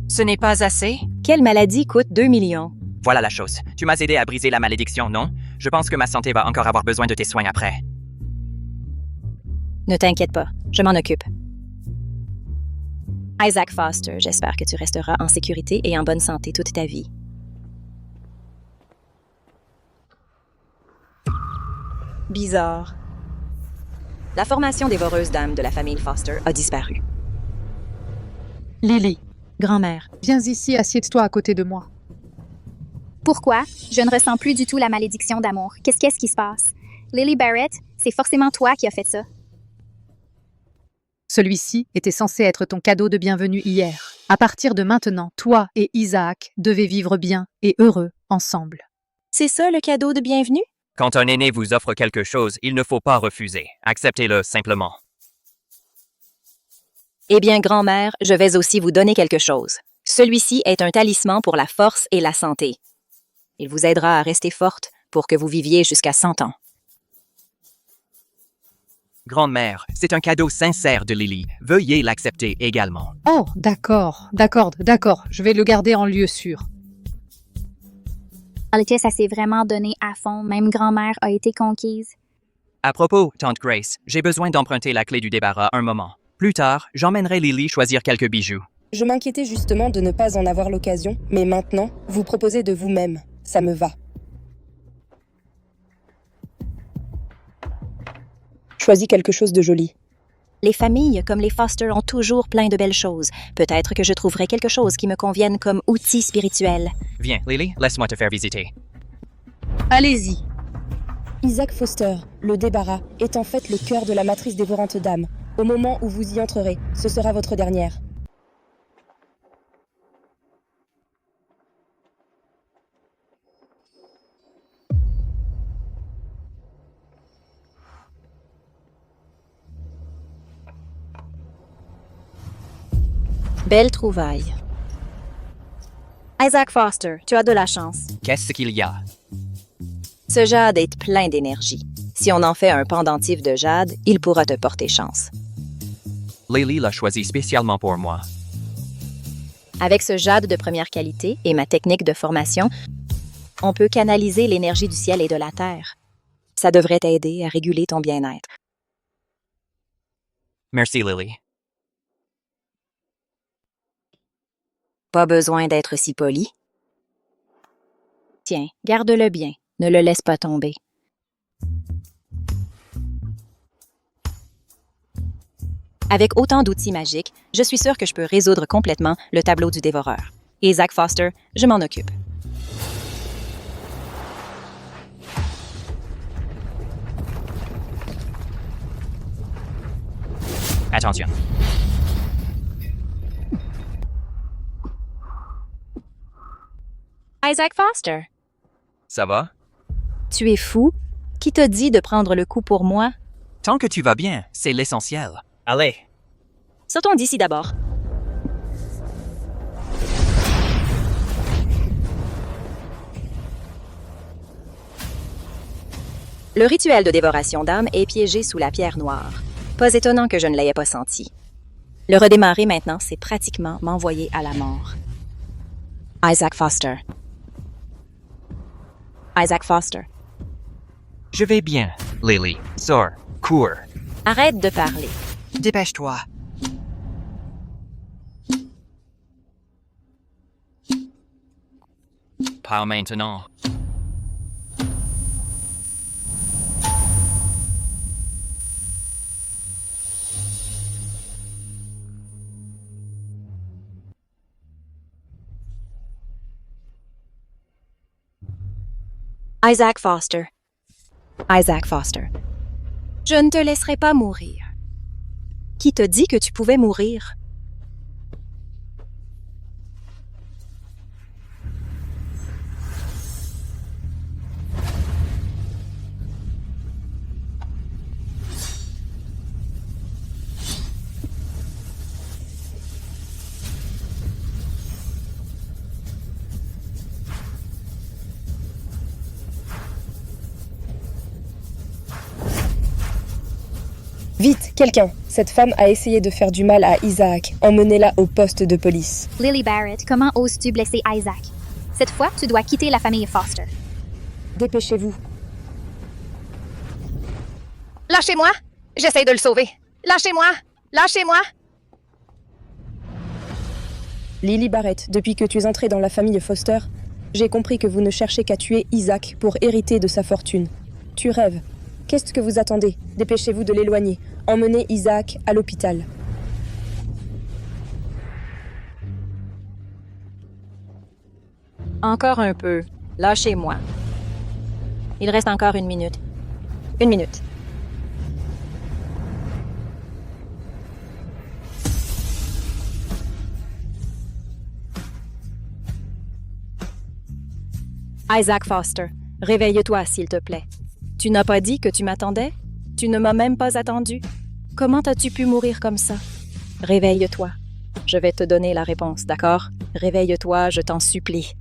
Ce n'est pas assez? Quelle maladie coûte 2 millions? Voilà la chose. Tu m'as aidé à briser la malédiction, non? Je pense que ma santé va encore avoir besoin de tes soins après. Ne t'inquiète pas, je m'en occupe. Isaac Foster, j'espère que tu resteras en sécurité et en bonne santé toute ta vie. Bizarre. La formation dévoreuse d'âme de la famille Foster a disparu. Lily, Grand-mère. viens ici, assieds-toi à côté de moi. Pourquoi? Je ne ressens plus du tout la malédiction d'amour. Qu'est-ce qui se passe? Lily Barrett, c'est forcément toi qui as fait ça. Celui-ci était censé être ton cadeau de bienvenue hier. À partir de maintenant, toi et Isaac devez vivre bien et heureux ensemble. C'est ça le cadeau de bienvenue? Quand un aîné vous offre quelque chose, il ne faut pas refuser. Acceptez-le simplement. Eh bien, grand-mère, je vais aussi vous donner quelque chose. Celui-ci est un talisman pour la force et la santé. Il vous aidera à rester forte pour que vous viviez jusqu'à 100 ans. Grande-mère, c'est un cadeau sincère de Lily. Veuillez l'accepter également. Oh, d'accord. Je vais le garder en lieu sûr. Laetitia s'est vraiment donné à fond, même grand-mère a été conquise. À propos, tante Grace, j'ai besoin d'emprunter la clé du débarras un moment. Plus tard, j'emmènerai Lily choisir quelques bijoux. Je m'inquiétais justement de ne pas en avoir l'occasion, mais maintenant, vous proposez de vous-même. Ça me va. Choisis quelque chose de joli. Les familles comme les Foster ont toujours plein de belles choses. Peut-être que je trouverai quelque chose qui me convienne comme outil spirituel. Viens, Lily, laisse-moi te faire visiter. Allez-y. Isaac Foster, le débarras, est en fait le cœur de la matrice dévorante d'âme. Au moment où vous y entrerez, ce sera votre dernière. Belle trouvaille. Isaac Foster, tu as de la chance. Qu'est-ce qu'il y a? Ce jade est plein d'énergie. Si on en fait un pendentif de jade, il pourra te porter chance. Lily l'a choisi spécialement pour moi. Avec ce jade de première qualité et ma technique de formation, on peut canaliser l'énergie du ciel et de la terre. Ça devrait t'aider à réguler ton bien-être. Merci, Lily. Pas besoin d'être si poli. Tiens, garde-le bien. Ne le laisse pas tomber. Avec autant d'outils magiques, je suis sûre que je peux résoudre complètement le tableau du dévoreur. Isaac Foster, je m'en occupe. Attention. Isaac Foster, Ça va? tu es fou? Qui t'a dit de prendre le coup pour moi? Tant que tu vas bien, c'est l'essentiel. Allez. Sortons d'ici d'abord. Le rituel de dévoration d'âme est piégé sous la pierre noire. Pas étonnant que je ne l'ayais pas senti. Le redémarrer maintenant, c'est pratiquement m'envoyer à la mort. Isaac Foster. Isaac Foster. Je vais bien, Lily. Sors, cours. Arrête de parler. Dépêche-toi. Pas maintenant. Isaac Foster. Isaac Foster. Je ne te laisserai pas mourir. Qui te dit que tu pouvais mourir? Vite, quelqu'un! Cette femme a essayé de faire du mal à Isaac. Emmenez-la au poste de police. Lily Barrett, comment oses-tu blesser Isaac? Cette fois, tu dois quitter la famille Foster. Dépêchez-vous. Lâchez-moi! J'essaie de le sauver. Lâchez-moi! Lâchez-moi! Lily Barrett, depuis que tu es entrée dans la famille Foster, j'ai compris que vous ne cherchez qu'à tuer Isaac pour hériter de sa fortune. Tu rêves. Qu'est-ce que vous attendez? Dépêchez-vous de l'éloigner. Emmenez Isaac à l'hôpital. Encore un peu. Lâchez-moi. Il reste encore 1 minute. 1 minute. Isaac Foster, réveille-toi s'il te plaît. Tu n'as pas dit que tu m'attendais? Tu ne m'as même pas attendu? Comment as-tu pu mourir comme ça? Réveille-toi. Je vais te donner la réponse, d'accord? Réveille-toi, je t'en supplie.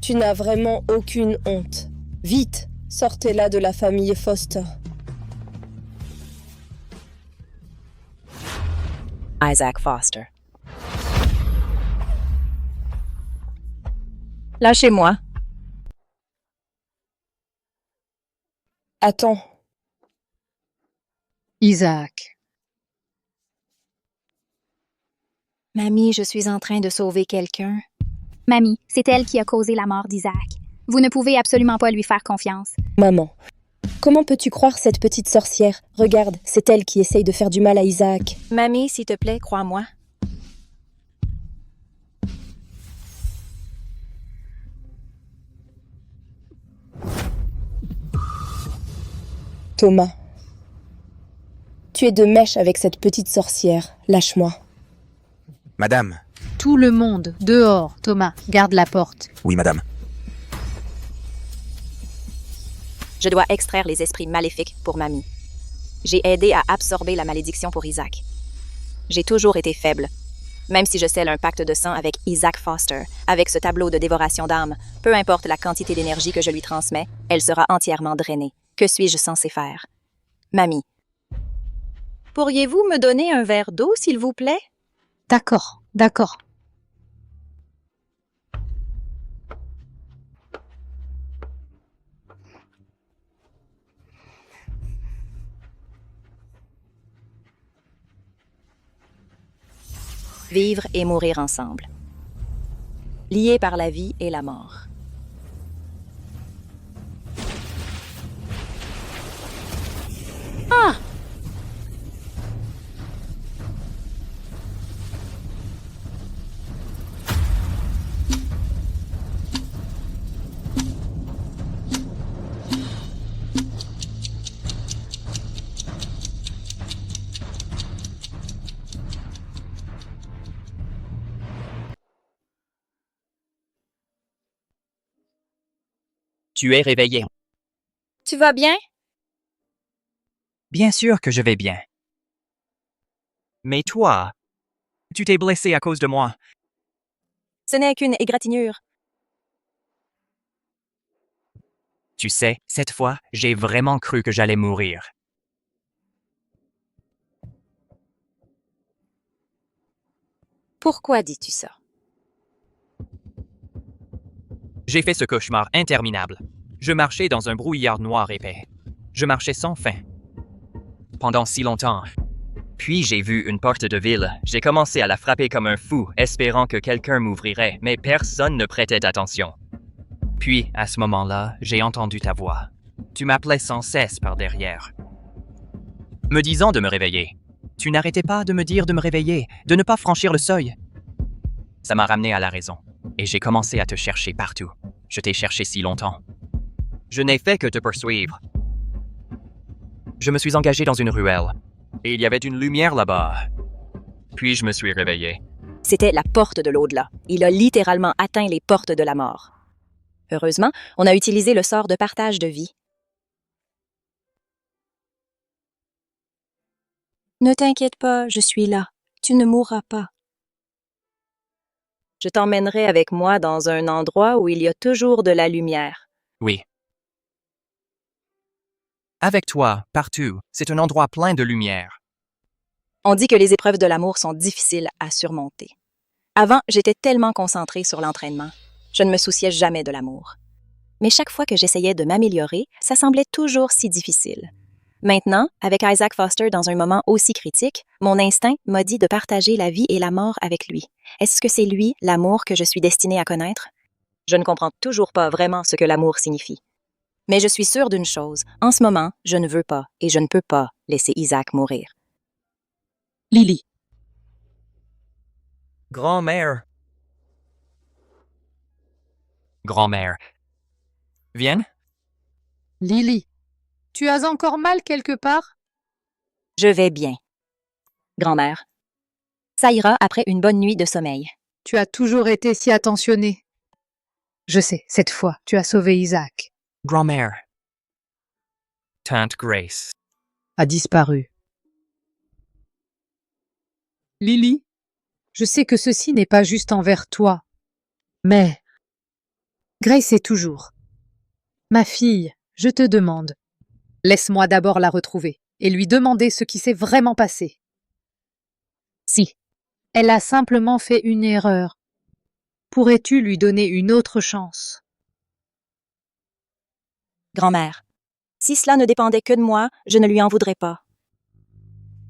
Tu n'as vraiment aucune honte. Vite, sortez-la de la famille Foster. Isaac Foster. Lâchez-moi. Attends. Isaac. Mamie, je suis en train de sauver quelqu'un. Mamie, c'est elle qui a causé la mort d'Isaac. Vous ne pouvez absolument pas lui faire confiance. Maman, comment peux-tu croire cette petite sorcière? Regarde, c'est elle qui essaye de faire du mal à Isaac. Mamie, s'il te plaît, crois-moi. Thomas, tu es de mèche avec cette petite sorcière. Lâche-moi. Madame. Tout le monde, dehors. Thomas, garde la porte. Oui, madame. Je dois extraire les esprits maléfiques pour Mamie. J'ai aidé à absorber la malédiction pour Isaac. J'ai toujours été faible. Même si je scelle un pacte de sang avec Isaac Foster, avec ce tableau de dévoration d'âme, peu importe la quantité d'énergie que je lui transmets, elle sera entièrement drainée. Que suis-je censé faire? Mamie. Pourriez-vous me donner un verre d'eau, s'il vous plaît? D'accord, d'accord. Vivre et mourir ensemble. Liés par la vie et la mort. Ah! Tu es réveillé. Tu vas bien? Bien sûr que je vais bien. Mais toi, tu t'es blessé à cause de moi. Ce n'est qu'une égratignure. Tu sais, cette fois, j'ai vraiment cru que j'allais mourir. Pourquoi dis-tu ça? J'ai fait ce cauchemar interminable. Je marchais dans un brouillard noir épais. Je marchais sans fin. Pendant si longtemps. Puis j'ai vu une porte de ville. J'ai commencé à la frapper comme un fou, espérant que quelqu'un m'ouvrirait, mais personne ne prêtait attention. Puis, à ce moment-là, j'ai entendu ta voix. Tu m'appelais sans cesse par derrière, me disant de me réveiller. Tu n'arrêtais pas de me dire de me réveiller, de ne pas franchir le seuil. Ça m'a ramené à la raison, et j'ai commencé à te chercher partout. Je t'ai cherché si longtemps. Je n'ai fait que te poursuivre. Je me suis engagé dans une ruelle, et il y avait une lumière là-bas. Puis je me suis réveillé. C'était la porte de l'au-delà. Il a littéralement atteint les portes de la mort. Heureusement, on a utilisé le sort de partage de vie. Ne t'inquiète pas, je suis là. Tu ne mourras pas. Je t'emmènerai avec moi dans un endroit où il y a toujours de la lumière. Oui. Avec toi, partout, c'est un endroit plein de lumière. On dit que les épreuves de l'amour sont difficiles à surmonter. Avant, j'étais tellement concentrée sur l'entraînement. Je ne me souciais jamais de l'amour. Mais chaque fois que j'essayais de m'améliorer, ça semblait toujours si difficile. Maintenant, avec Isaac Foster dans un moment aussi critique, mon instinct m'a dit de partager la vie et la mort avec lui. Est-ce que c'est lui, l'amour, que je suis destinée à connaître? Je ne comprends toujours pas vraiment ce que l'amour signifie. Mais je suis sûre d'une chose, en ce moment, je ne veux pas et je ne peux pas laisser Isaac mourir. Lily. Grand-mère. Grand-mère. Viens. Lily. Tu as encore mal quelque part? Je vais bien. Grand-mère. Ça ira après une bonne nuit de sommeil. Tu as toujours été si attentionnée. Je sais, cette fois, tu as sauvé Isaac. Grand-mère. Tante Grace. A disparu. Lily, je sais que ceci n'est pas juste envers toi, mais Grace est toujours. Ma fille, je te demande. Laisse-moi d'abord la retrouver et lui demander ce qui s'est vraiment passé. Si. Elle a simplement fait une erreur. Pourrais-tu lui donner une autre chance? Grand-mère, si cela ne dépendait que de moi, je ne lui en voudrais pas.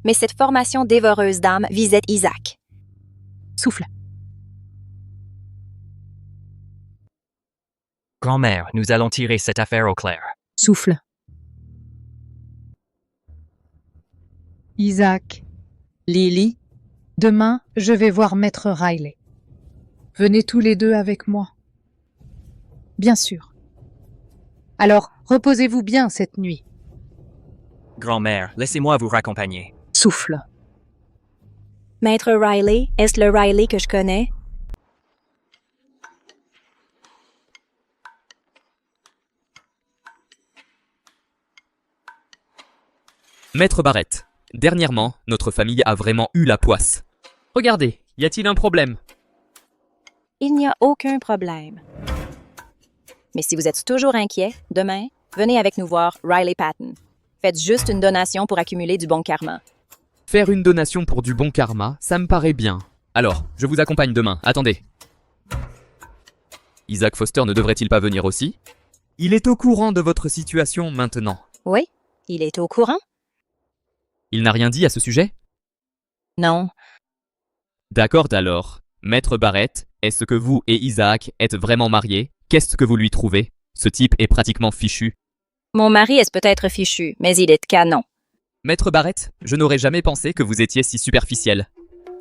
Mais cette formation dévoreuse d'âme visait Isaac. Souffle. Grand-mère, nous allons tirer cette affaire au clair. Souffle. Isaac. Lily. Demain, je vais voir Maître Riley. Venez tous les deux avec moi. Bien sûr. Alors, reposez-vous bien cette nuit. Grand-mère, laissez-moi vous raccompagner. Souffle. Maître Riley, est-ce le Riley que je connais? Maître Barrett, dernièrement, notre famille a vraiment eu la poisse. Regardez, y a-t-il un problème? Il n'y a aucun problème. Mais si vous êtes toujours inquiet, demain, venez avec nous voir Riley Patton. Faites juste une donation pour accumuler du bon karma. Faire une donation pour du bon karma, ça me paraît bien. Alors, je vous accompagne demain. Attendez. Isaac Foster ne devrait-il pas venir aussi? Il est au courant de votre situation maintenant. Oui, il est au courant? Il n'a rien dit à ce sujet? Non. D'accord alors. Maître Barrett, est-ce que vous et Isaac êtes vraiment mariés? Qu'est-ce que vous lui trouvez? Ce type est pratiquement fichu. Mon mari est peut-être fichu, mais il est canon. Maître Barrett, je n'aurais jamais pensé que vous étiez si superficiel.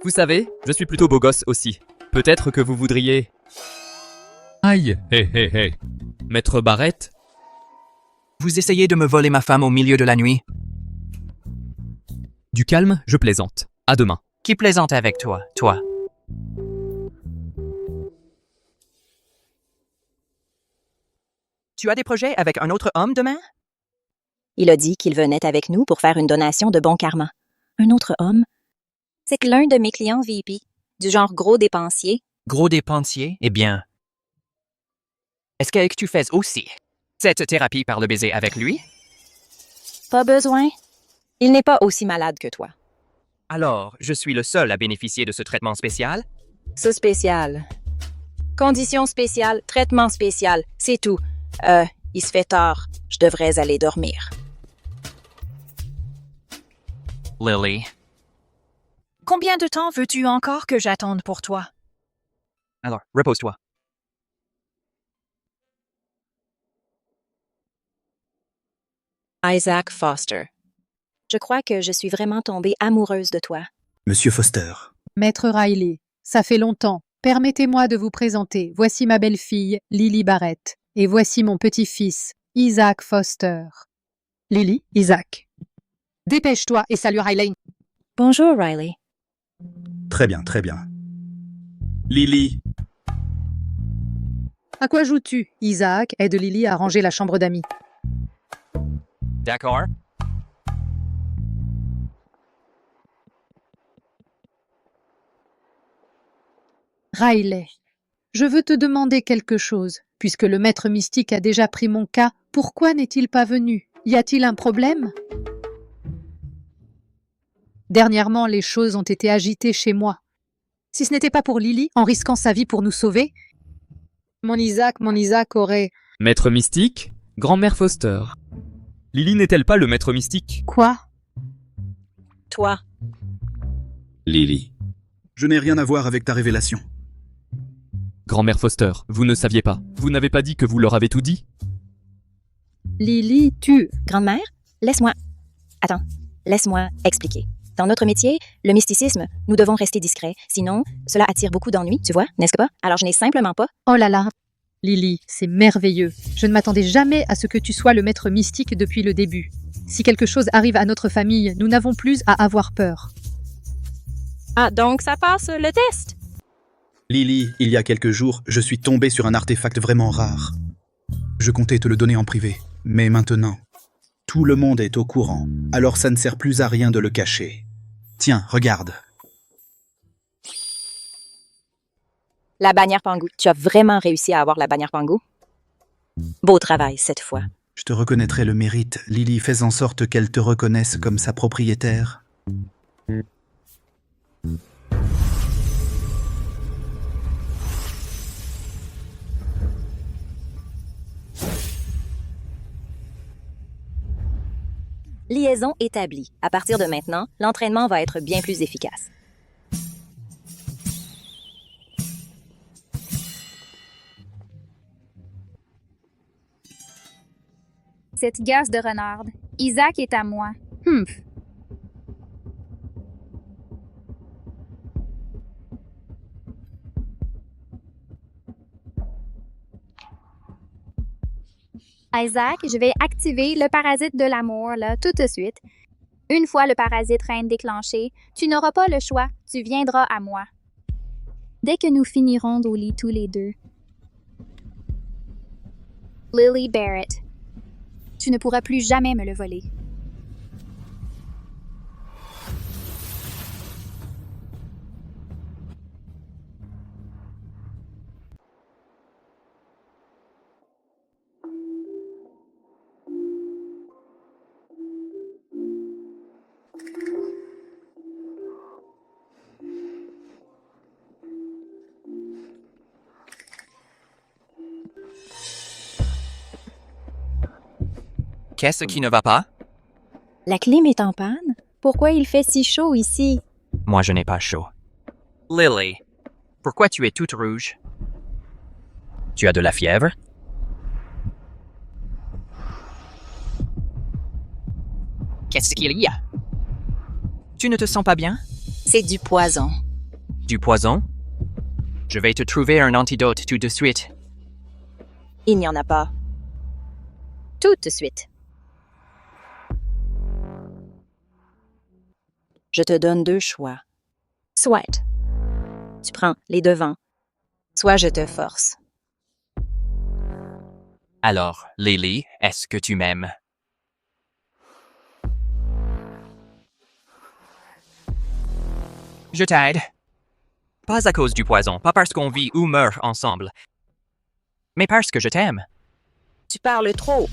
Vous savez, je suis plutôt beau gosse aussi. Peut-être que vous voudriez... Aïe, hé hé hé. Maître Barrett? Vous essayez de me voler ma femme au milieu de la nuit? Du calme, je plaisante. À demain. Qui plaisante avec toi, toi? Tu as des projets avec un autre homme demain? Il a dit qu'il venait avec nous pour faire une donation de bon karma. Un autre homme? C'est que l'un de mes clients VP, du genre gros dépensier. Gros dépensier? Eh bien... Est-ce que tu fais aussi cette thérapie par le baiser avec lui? Pas besoin. Il n'est pas aussi malade que toi. Alors, je suis le seul à bénéficier de ce traitement spécial? Ce spécial. Condition spéciale, traitement spécial, c'est tout. Il se fait tard. Je devrais aller dormir. Lily. Combien de temps veux-tu encore que j'attende pour toi? Alors, repose-toi. Isaac Foster. Je crois que je suis vraiment tombée amoureuse de toi. Monsieur Foster. Maître Riley, ça fait longtemps. Permettez-moi de vous présenter. Voici ma belle-fille, Lily Barrett. Et voici mon petit-fils, Isaac Foster. Lily, Isaac. Dépêche-toi et salue Riley. Bonjour, Riley. Très bien, très bien. Lily. À quoi joues-tu? Isaac aide Lily à ranger la chambre d'amis. D'accord. Riley, je veux te demander quelque chose. Puisque le maître mystique a déjà pris mon cas, pourquoi n'est-il pas venu? Y a-t-il un problème? Dernièrement, les choses ont été agitées chez moi. Si ce n'était pas pour Lily, en risquant sa vie pour nous sauver, mon Isaac aurait... Maître mystique? Grand-mère Foster. Lily n'est-elle pas le maître mystique? Quoi? Toi. Lily. Je n'ai rien à voir avec ta révélation. Grand-mère Foster, vous ne saviez pas. Vous n'avez pas dit que vous leur avez tout dit? Lily, tu... Grand-mère, laisse-moi... Attends, laisse-moi expliquer. Dans notre métier, le mysticisme, nous devons rester discrets. Sinon, cela attire beaucoup d'ennuis, tu vois, n'est-ce pas? Alors je n'ai simplement pas... Oh là là, Lily, c'est merveilleux. Je ne m'attendais jamais à ce que tu sois le maître mystique depuis le début. Si quelque chose arrive à notre famille, nous n'avons plus à avoir peur. Ah, donc ça passe le test? Lily, il y a quelques jours, je suis tombé sur un artefact vraiment rare. Je comptais te le donner en privé, mais maintenant, tout le monde est au courant, alors ça ne sert plus à rien de le cacher. Tiens, regarde. La bannière Pangu. Tu as vraiment réussi à avoir la bannière Pangu? Beau travail cette fois. Je te reconnaîtrai le mérite. Lily, fais en sorte qu'elle te reconnaisse comme sa propriétaire. Liaison établie. À partir de maintenant, l'entraînement va être bien plus efficace. Cette gosse de renarde. Isaac est à moi. Isaac, je vais activer le parasite de l'amour, là, tout de suite. Une fois le parasite reine déclenché, tu n'auras pas le choix, tu viendras à moi. Dès que nous finirons au lit tous les deux. Lily Barrett. Tu ne pourras plus jamais me le voler. Qu'est-ce qui ne va pas? La clim est en panne? Pourquoi il fait si chaud ici? Moi, je n'ai pas chaud. Lily, pourquoi tu es toute rouge? Tu as de la fièvre? Qu'est-ce qu'il y a? Tu ne te sens pas bien? C'est du poison. Du poison? Je vais te trouver un antidote tout de suite. Il n'y en a pas. Tout de suite. Je te donne deux choix. Soit tu prends les devants, soit je te force. Alors, Lily, est-ce que tu m'aimes? Je t'aide. Pas à cause du poison, pas parce qu'on vit ou meurt ensemble, mais parce que je t'aime. Tu parles trop.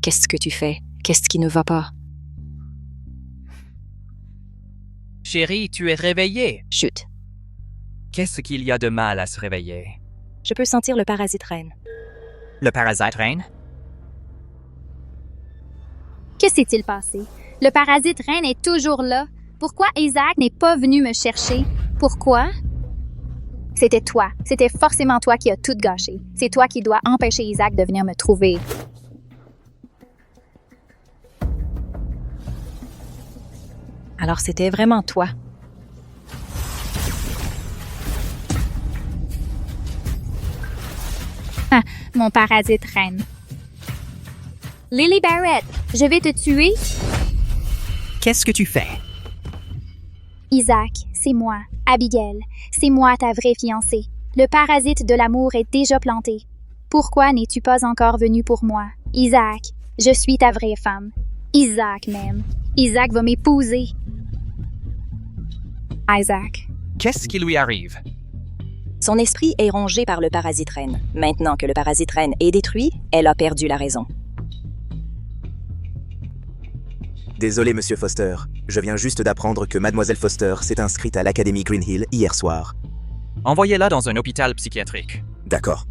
Qu'est-ce que tu fais? Qu'est-ce qui ne va pas? Chérie, tu es réveillée. Chut. Qu'est-ce qu'il y a de mal à se réveiller? Je peux sentir le parasite reine. Le parasite reine? Que s'est-il passé? Le parasite reine est toujours là. Pourquoi Isaac n'est pas venu me chercher? Pourquoi? C'était toi. C'était forcément toi qui as tout gâché. C'est toi qui dois empêcher Isaac de venir me trouver. Alors c'était vraiment toi. Ah, mon parasite reine. Lily Barrett, je vais te tuer. Qu'est-ce que tu fais? Isaac, c'est moi. Abigail, c'est moi ta vraie fiancée. Le parasite de l'amour est déjà planté. Pourquoi n'es-tu pas encore venu pour moi? Isaac, je suis ta vraie femme. Isaac même. Isaac va m'épouser. Isaac. Qu'est-ce qui lui arrive? Son esprit est rongé par le parasite reine. Maintenant que le parasite reine est détruit, elle a perdu la raison. Désolé, Monsieur Foster. Je viens juste d'apprendre que Mademoiselle Foster s'est inscrite à l'Académie Green Hill hier soir. Envoyez-la dans un hôpital psychiatrique. D'accord.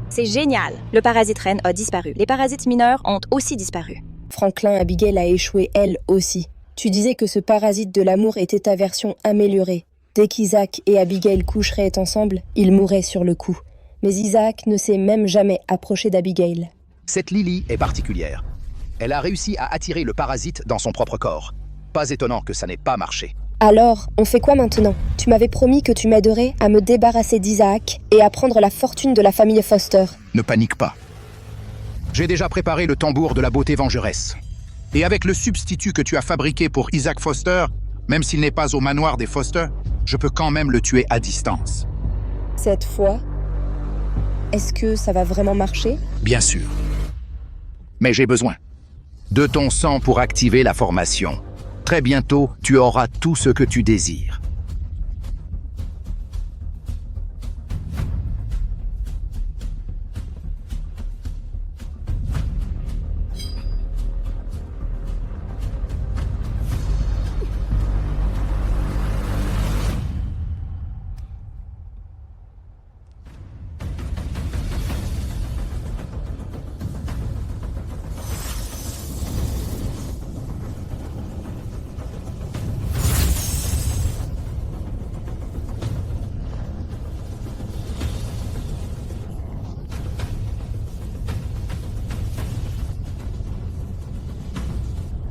C'est génial. Le parasite reine a disparu. Les parasites mineurs ont aussi disparu. Franklin, Abigail a échoué elle aussi. Tu disais que ce parasite de l'amour était ta version améliorée. Dès qu'Isaac et Abigail coucheraient ensemble, ils mourraient sur le coup. Mais Isaac ne s'est même jamais approché d'Abigail. Cette Lily est particulière. Elle a réussi à attirer le parasite dans son propre corps. Pas étonnant que ça n'ait pas marché. Alors, on fait quoi maintenant? Tu m'avais promis que tu m'aiderais à me débarrasser d'Isaac et à prendre la fortune de la famille Foster. Ne panique pas. J'ai déjà préparé le tambour de la beauté vengeresse. Et avec le substitut que tu as fabriqué pour Isaac Foster, même s'il n'est pas au manoir des Foster, je peux quand même le tuer à distance. Cette fois, est-ce que ça va vraiment marcher? Bien sûr. Mais j'ai besoin de ton sang pour activer la formation. Très bientôt, tu auras tout ce que tu désires.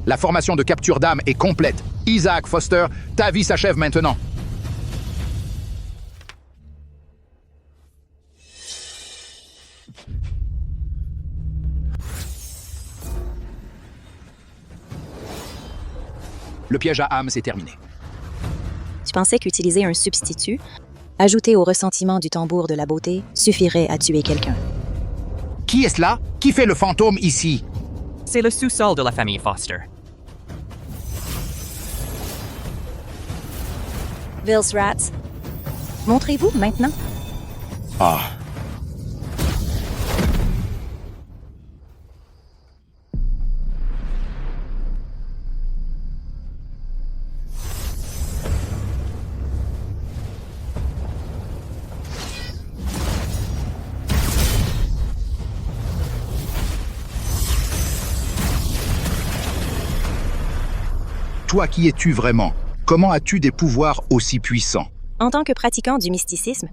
La formation de capture d'âme est complète. Isaac Foster, ta vie s'achève maintenant. Le piège à âme, c'est terminé. Tu pensais qu'utiliser un substitut, ajouté au ressentiment du tambour de la beauté, suffirait à tuer quelqu'un. Qui est-ce là? Qui fait le fantôme ici? C'est le sous-sol de la famille Foster. Vils Rats, montrez-vous maintenant. Ah. Toi, qui es-tu vraiment? Comment as-tu des pouvoirs aussi puissants? En tant que pratiquant du mysticisme,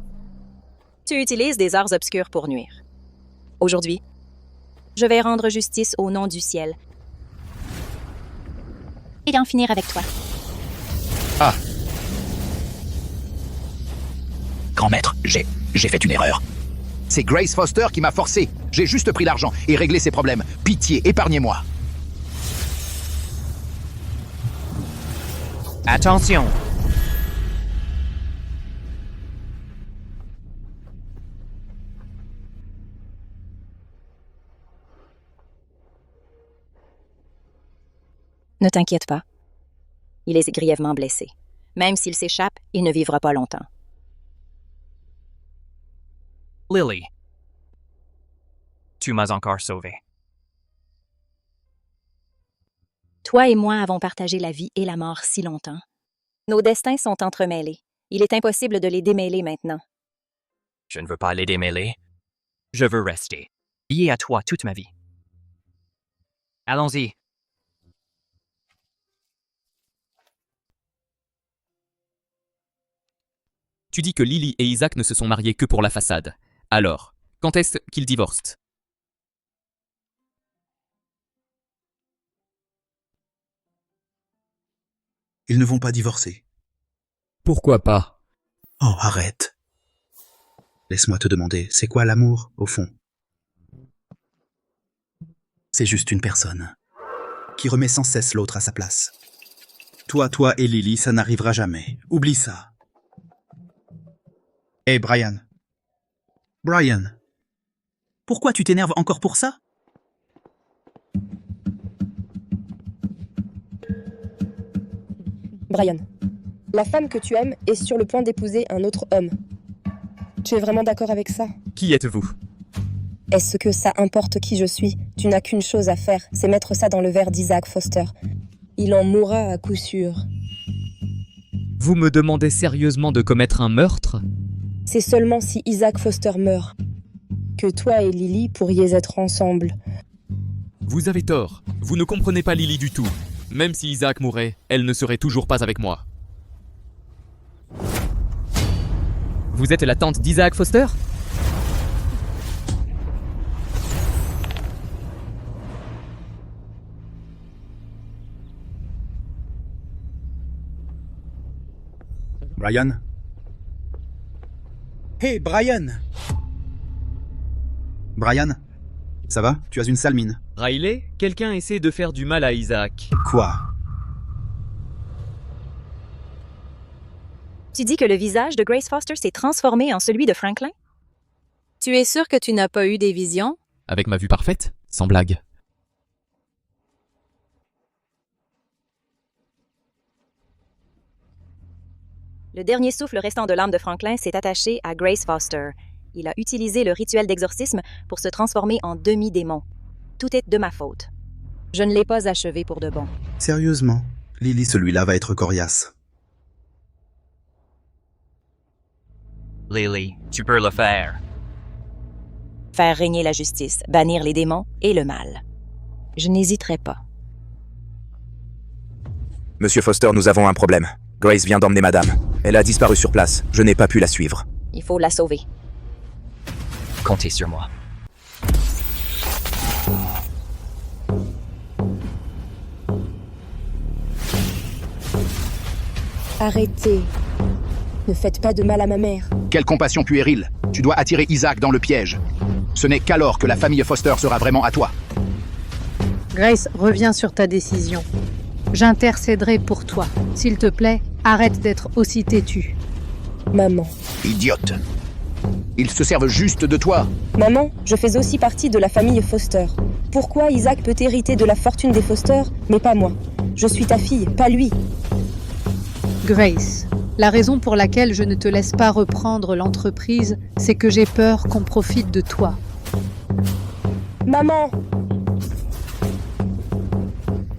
tu utilises des arts obscurs pour nuire. Aujourd'hui, je vais rendre justice au nom du ciel et en finir avec toi. Ah. Grand maître, j'ai fait une erreur. C'est Grace Foster qui m'a forcé. J'ai juste pris l'argent et réglé ses problèmes. Pitié, épargnez-moi. Attention! Ne t'inquiète pas. Il est grièvement blessé. Même s'il s'échappe, il ne vivra pas longtemps. Lily, tu m'as encore sauvé. Toi et moi avons partagé la vie et la mort si longtemps. Nos destins sont entremêlés. Il est impossible de les démêler maintenant. Je ne veux pas les démêler. Je veux rester lié à toi toute ma vie. Allons-y. Tu dis que Lily et Isaac ne se sont mariés que pour la façade. Alors, quand est-ce qu'ils divorcent? Ils ne vont pas divorcer. Pourquoi pas? Oh, arrête. Laisse-moi te demander, c'est quoi l'amour, au fond? C'est juste une personne qui remet sans cesse l'autre à sa place. Toi et Lily, ça n'arrivera jamais. Oublie ça. Hé, Brian. Brian. Pourquoi tu t'énerves encore pour ça? Brian, la femme que tu aimes est sur le point d'épouser un autre homme. Tu es vraiment d'accord avec ça? Qui êtes-vous? Est-ce que ça importe qui je suis? Tu n'as qu'une chose à faire, c'est mettre ça dans le verre d'Isaac Foster. Il en mourra à coup sûr. Vous me demandez sérieusement de commettre un meurtre? C'est seulement si Isaac Foster meurt que toi et Lily pourriez être ensemble. Vous avez tort. Vous ne comprenez pas Lily du tout. Même si Isaac mourait, elle ne serait toujours pas avec moi. Vous êtes la tante d'Isaac Foster? Brian? Hé, Brian! Brian? Ça va? Tu as une sale mine. Riley, quelqu'un essaie de faire du mal à Isaac. Quoi? Tu dis que le visage de Grace Foster s'est transformé en celui de Franklin? Tu es sûr que tu n'as pas eu des visions? Avec ma vue parfaite? Sans blague. Le dernier souffle restant de l'âme de Franklin s'est attaché à Grace Foster. Il a utilisé le rituel d'exorcisme pour se transformer en demi-démon. Tout est de ma faute. Je ne l'ai pas achevé pour de bon. Sérieusement, Lily, celui-là va être coriace. Lily, tu peux le faire. Faire régner la justice, bannir les démons et le mal. Je n'hésiterai pas. Monsieur Foster, nous avons un problème. Grace vient d'emmener madame. Elle a disparu sur place. Je n'ai pas pu la suivre. Il faut la sauver. Comptez sur moi. Arrêtez. Ne faites pas de mal à ma mère. Quelle compassion puérile. Tu dois attirer Isaac dans le piège. Ce n'est qu'alors que la famille Foster sera vraiment à toi. Grace, reviens sur ta décision. J'intercéderai pour toi. S'il te plaît, arrête d'être aussi têtu. Maman. Idiote. Ils se servent juste de toi. Maman, je fais aussi partie de la famille Foster. Pourquoi Isaac peut hériter de la fortune des Foster, mais pas moi? Je suis ta fille, pas lui. Grace, la raison pour laquelle je ne te laisse pas reprendre l'entreprise, c'est que j'ai peur qu'on profite de toi. Maman!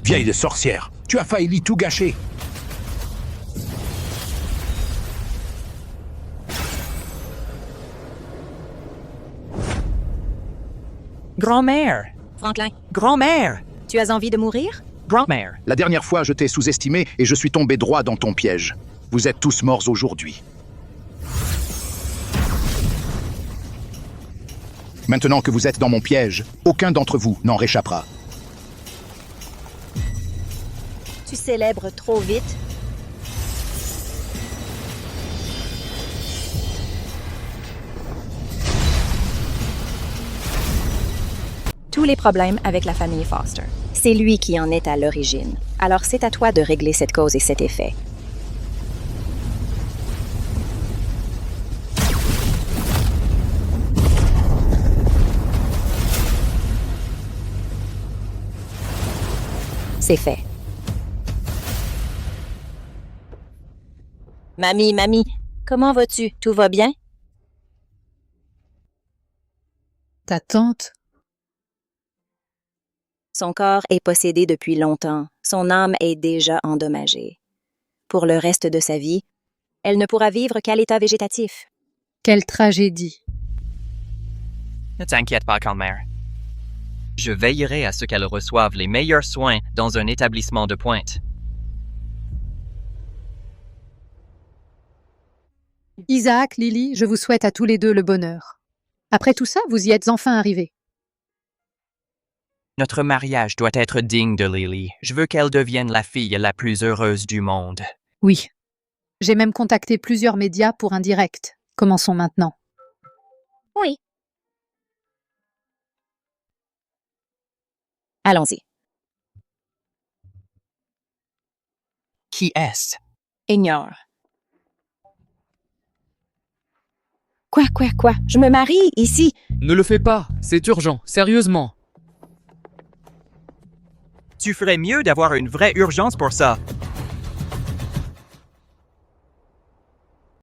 Vieille sorcière, tu as failli tout gâcher. Grand-mère! Franklin, Grand-mère! tu as envie de mourir? Grand-mère! La dernière fois, je t'ai sous-estimé et je suis tombé droit dans ton piège. Vous êtes tous morts aujourd'hui. Maintenant que vous êtes dans mon piège, aucun d'entre vous n'en réchappera. Tu célèbres trop vite. Tous les problèmes avec la famille Foster. C'est lui qui en est à l'origine. Alors c'est à toi de régler cette cause et cet effet. C'est fait. Mamie, comment vas-tu? Tout va bien? Ta tante? Son corps est possédé depuis longtemps. Son âme est déjà endommagée. Pour le reste de sa vie, elle ne pourra vivre qu'à l'état végétatif. Quelle tragédie. Ne t'inquiète pas, grand-mère. Je veillerai à ce qu'elle reçoive les meilleurs soins dans un établissement de pointe. Isaac, Lily, je vous souhaite à tous les deux le bonheur. Après tout ça, vous y êtes enfin arrivés. Notre mariage doit être digne de Lily. Je veux qu'elle devienne la fille la plus heureuse du monde. Oui. J'ai même contacté plusieurs médias pour un direct. Commençons maintenant. Oui. Allons-y. Qui est-ce? Ignore. Quoi? Je me marie, ici. Ne le fais pas, c'est urgent, sérieusement. Tu ferais mieux d'avoir une vraie urgence pour ça.